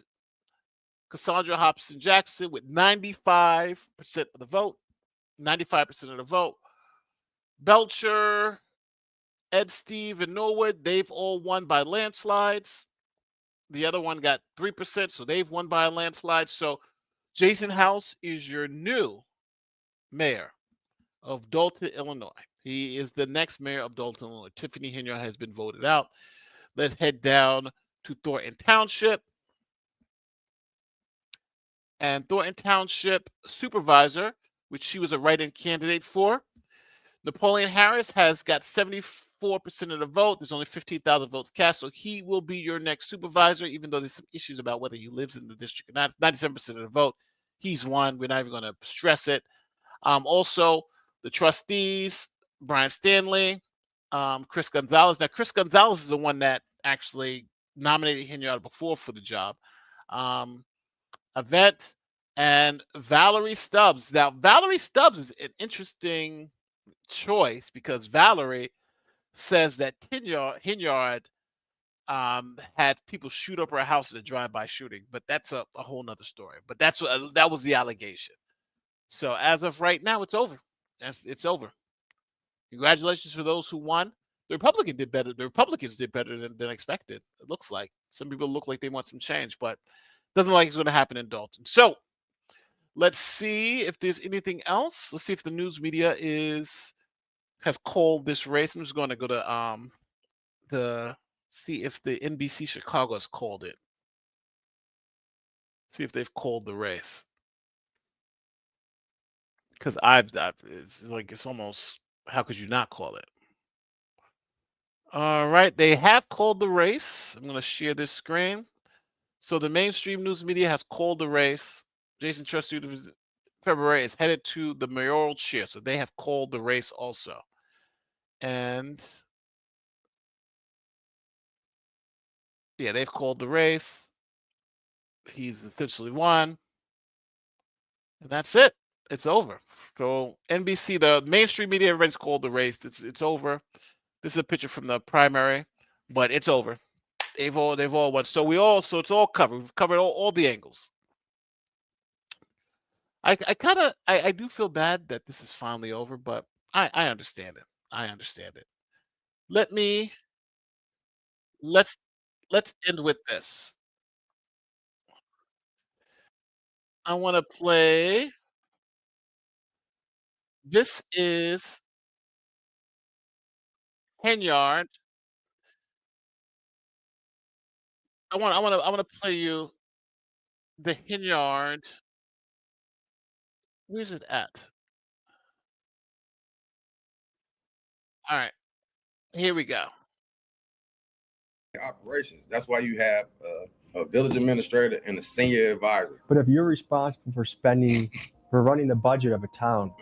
Cassandra Hobson Jackson with 95% of the vote. 95% of the vote. Belcher, Ed Steve, and Norwood, they've all won by landslides. The other one got 3%, so they've won by a landslide. So Jason House is your new mayor of Dolton, Illinois. He is the next mayor of Dolton, Illinois. Tiffany Henyard has been voted out. Let's head down to Thornton Township. And Thornton Township Supervisor, which she was a write-in candidate for. Napoleon Harris has got 74% of the vote. There's only 15,000 votes cast, so he will be your next supervisor, even though there's some issues about whether he lives in the district or not. 97% of the vote. He's won. We're not even going to stress it. Also, the trustees, Brian Stanley, Chris Gonzalez. Now, Chris Gonzalez is the one that actually nominated Henyard before for the job. Yvette and Valerie Stubbs. Now, Valerie Stubbs is an interesting choice because Valerie says that Henyard had people shoot up her house in a drive-by shooting, but that's a whole nother story. But that was the allegation. So as of right now, it's over. It's over. Congratulations for those who won. The Republicans did better. The Republicans did better than expected. It looks like some people look like they want some change, but doesn't look like it's going to happen in Dolton. So let's see if there's anything else. Let's see if the news media has called this race. I'm just going to go to see if the NBC Chicago has called it. See if they've called the race. Because it's almost, how could you not call it? All right, they have called the race. I'm going to share this screen. So the mainstream news media has called the race. Jason Trust February is headed to the mayoral chair. So they have called the race also. And yeah, they've called the race. He's essentially won. And that's it. It's over. So NBC, the mainstream media, everybody's called the race. It's over. This is a picture from the primary, but it's over. They've all won. So it's all covered. We've covered all the angles. I do feel bad that this is finally over, but I understand it. I understand it. Let's end with this. I want to play This is Henyard. I want to play you the Henyard. Where's it at? All right, here we go.
Operations. That's why you have a village administrator and a senior advisor.
But if you're responsible for running the budget of a town,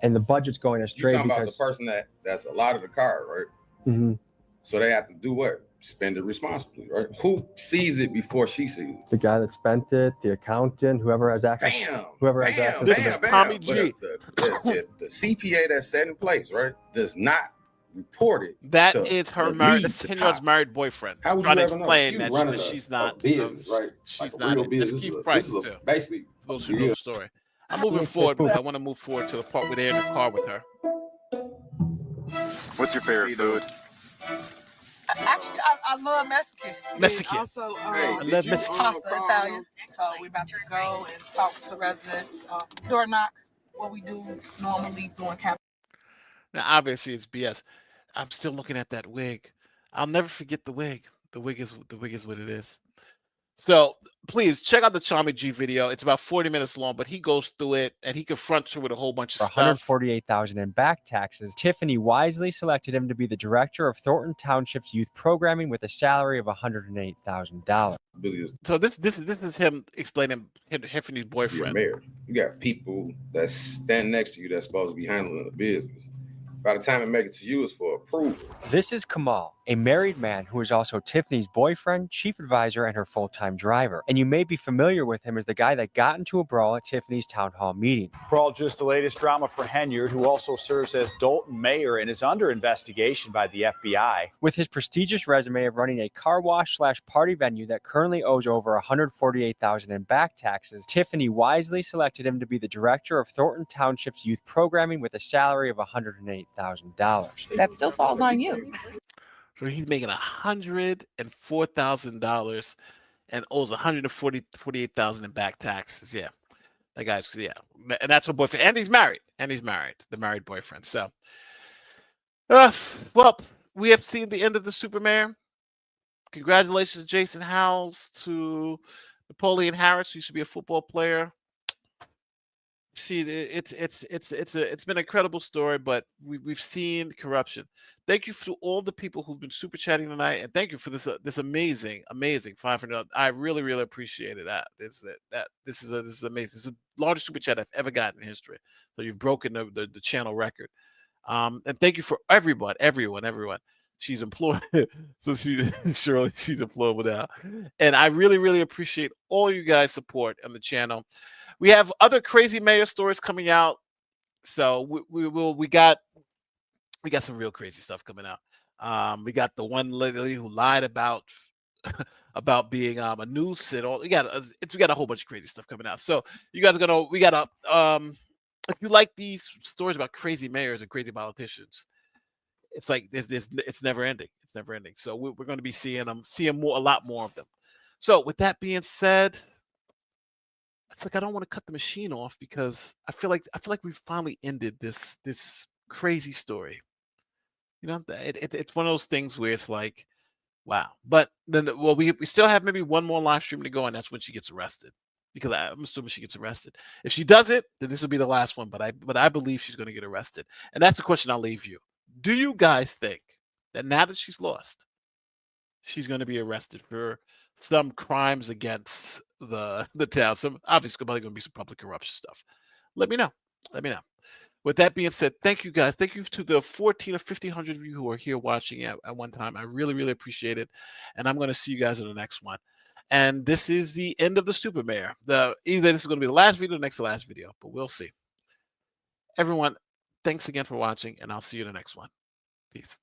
and the budget's going astray
You're talking
because
about the person that's allotted the car, right?
Mhm.
So they have to do what? Spend it responsibly, right? Who sees it before she sees it?
the guy that spent it, the accountant, whoever has access, whoever has access.
This
to
is
the-
Tommy
But
G.
if the CPA that's set in place, right, does not report it.
That
to
is her
the
married.
lead to
Henyard's
top.
married boyfriend.
How would
Trying
you
to
ever know?
explain
You
that
running
she's
a
not
business, right?
She's
Like a
not.
real
Let's
business.
keep
This
prices
is
too.
basically
Those are real story. I'm moving forward, but I want to move forward to the part where they're in the car with her.
What's your favorite food?
Actually, I love Mexican.
Mexican.
And also,
I love Mexican.
pasta, Italian. So we're about to go and talk to residents. Door knock. What we do normally during campaign.
Now, obviously, it's BS. I'm still looking at that wig. I'll never forget the wig. The wig is what it is. So please check out the Tommy G video. It's about 40 minutes long, but he goes through it and he confronts her with a whole bunch
For
of stuff.
$148,000 in back taxes, Tiffany wisely selected him to be the director of Thornton Township's youth programming with a salary of $108,000.
So this is him explaining Tiffany's
You're
boyfriend.
married. You got people that stand next to you that's supposed to be handling the business. By the time it makes it to you, it's for approval.
This is Kamal, a married man who is also Tiffany's boyfriend, chief advisor, and her full-time driver. And you may be familiar with him as the guy that got into a brawl at Tiffany's town hall meeting.
Brawl, just the latest drama for Henyard, who also serves as Dolton mayor and is under investigation by the FBI.
With his prestigious resume of running a car wash / party venue that currently owes over $148,000 in back taxes, Tiffany wisely selected him to be the director of Thornton Township's youth programming with a salary of $108,000.
That still falls on you.
So he's making $104,000 and owes $148,000 in back taxes. Yeah, that guy's and that's her boyfriend, and he's married. The married boyfriend. So, well, we have seen the end of the Super Mayor. Congratulations, Jason Howells, to Napoleon Harris, who used to be a football player. See, it's been an incredible story, but we've seen corruption. Thank you to all the people who've been super chatting tonight, and thank you for this amazing $500. I really appreciated that. This is amazing. This is the largest super chat I've ever gotten in history. So you've broken the channel record. And thank you for everyone. She's employed, so surely she's employable now. And I really appreciate all you guys' support on the channel. We have other crazy mayor stories coming out, so we got some real crazy stuff coming out. We got the one lady who lied about being a noose and all. We got a whole bunch of crazy stuff coming out. So you guys are gonna if you like these stories about crazy mayors and crazy politicians, it's like it's never ending. It's never ending. So we're going to be seeing a lot more of them. So with that being said, it's like I don't want to cut the machine off because I feel like we've finally ended this crazy story. You know, it's one of those things where it's like, wow. But then, well, we still have maybe one more live stream to go, and that's when she gets arrested. Because I'm assuming she gets arrested. If she does it, then this will be the last one. But I believe she's going to get arrested, and that's the question I'll leave you. Do you guys think that now that she's lost, she's going to be arrested for some crimes against the town? Some obviously probably going to be some public corruption stuff. Let me know. With that being said, thank you guys. Thank you to the 1,400 or 1,500 of you who are here watching at one time. I really appreciate it. And I'm going to see you guys in the next one. And this is the end of the Super Mayor. Either this is going to be the last video or next to last video, but we'll see. Everyone, thanks again for watching, and I'll see you in the next one. Peace.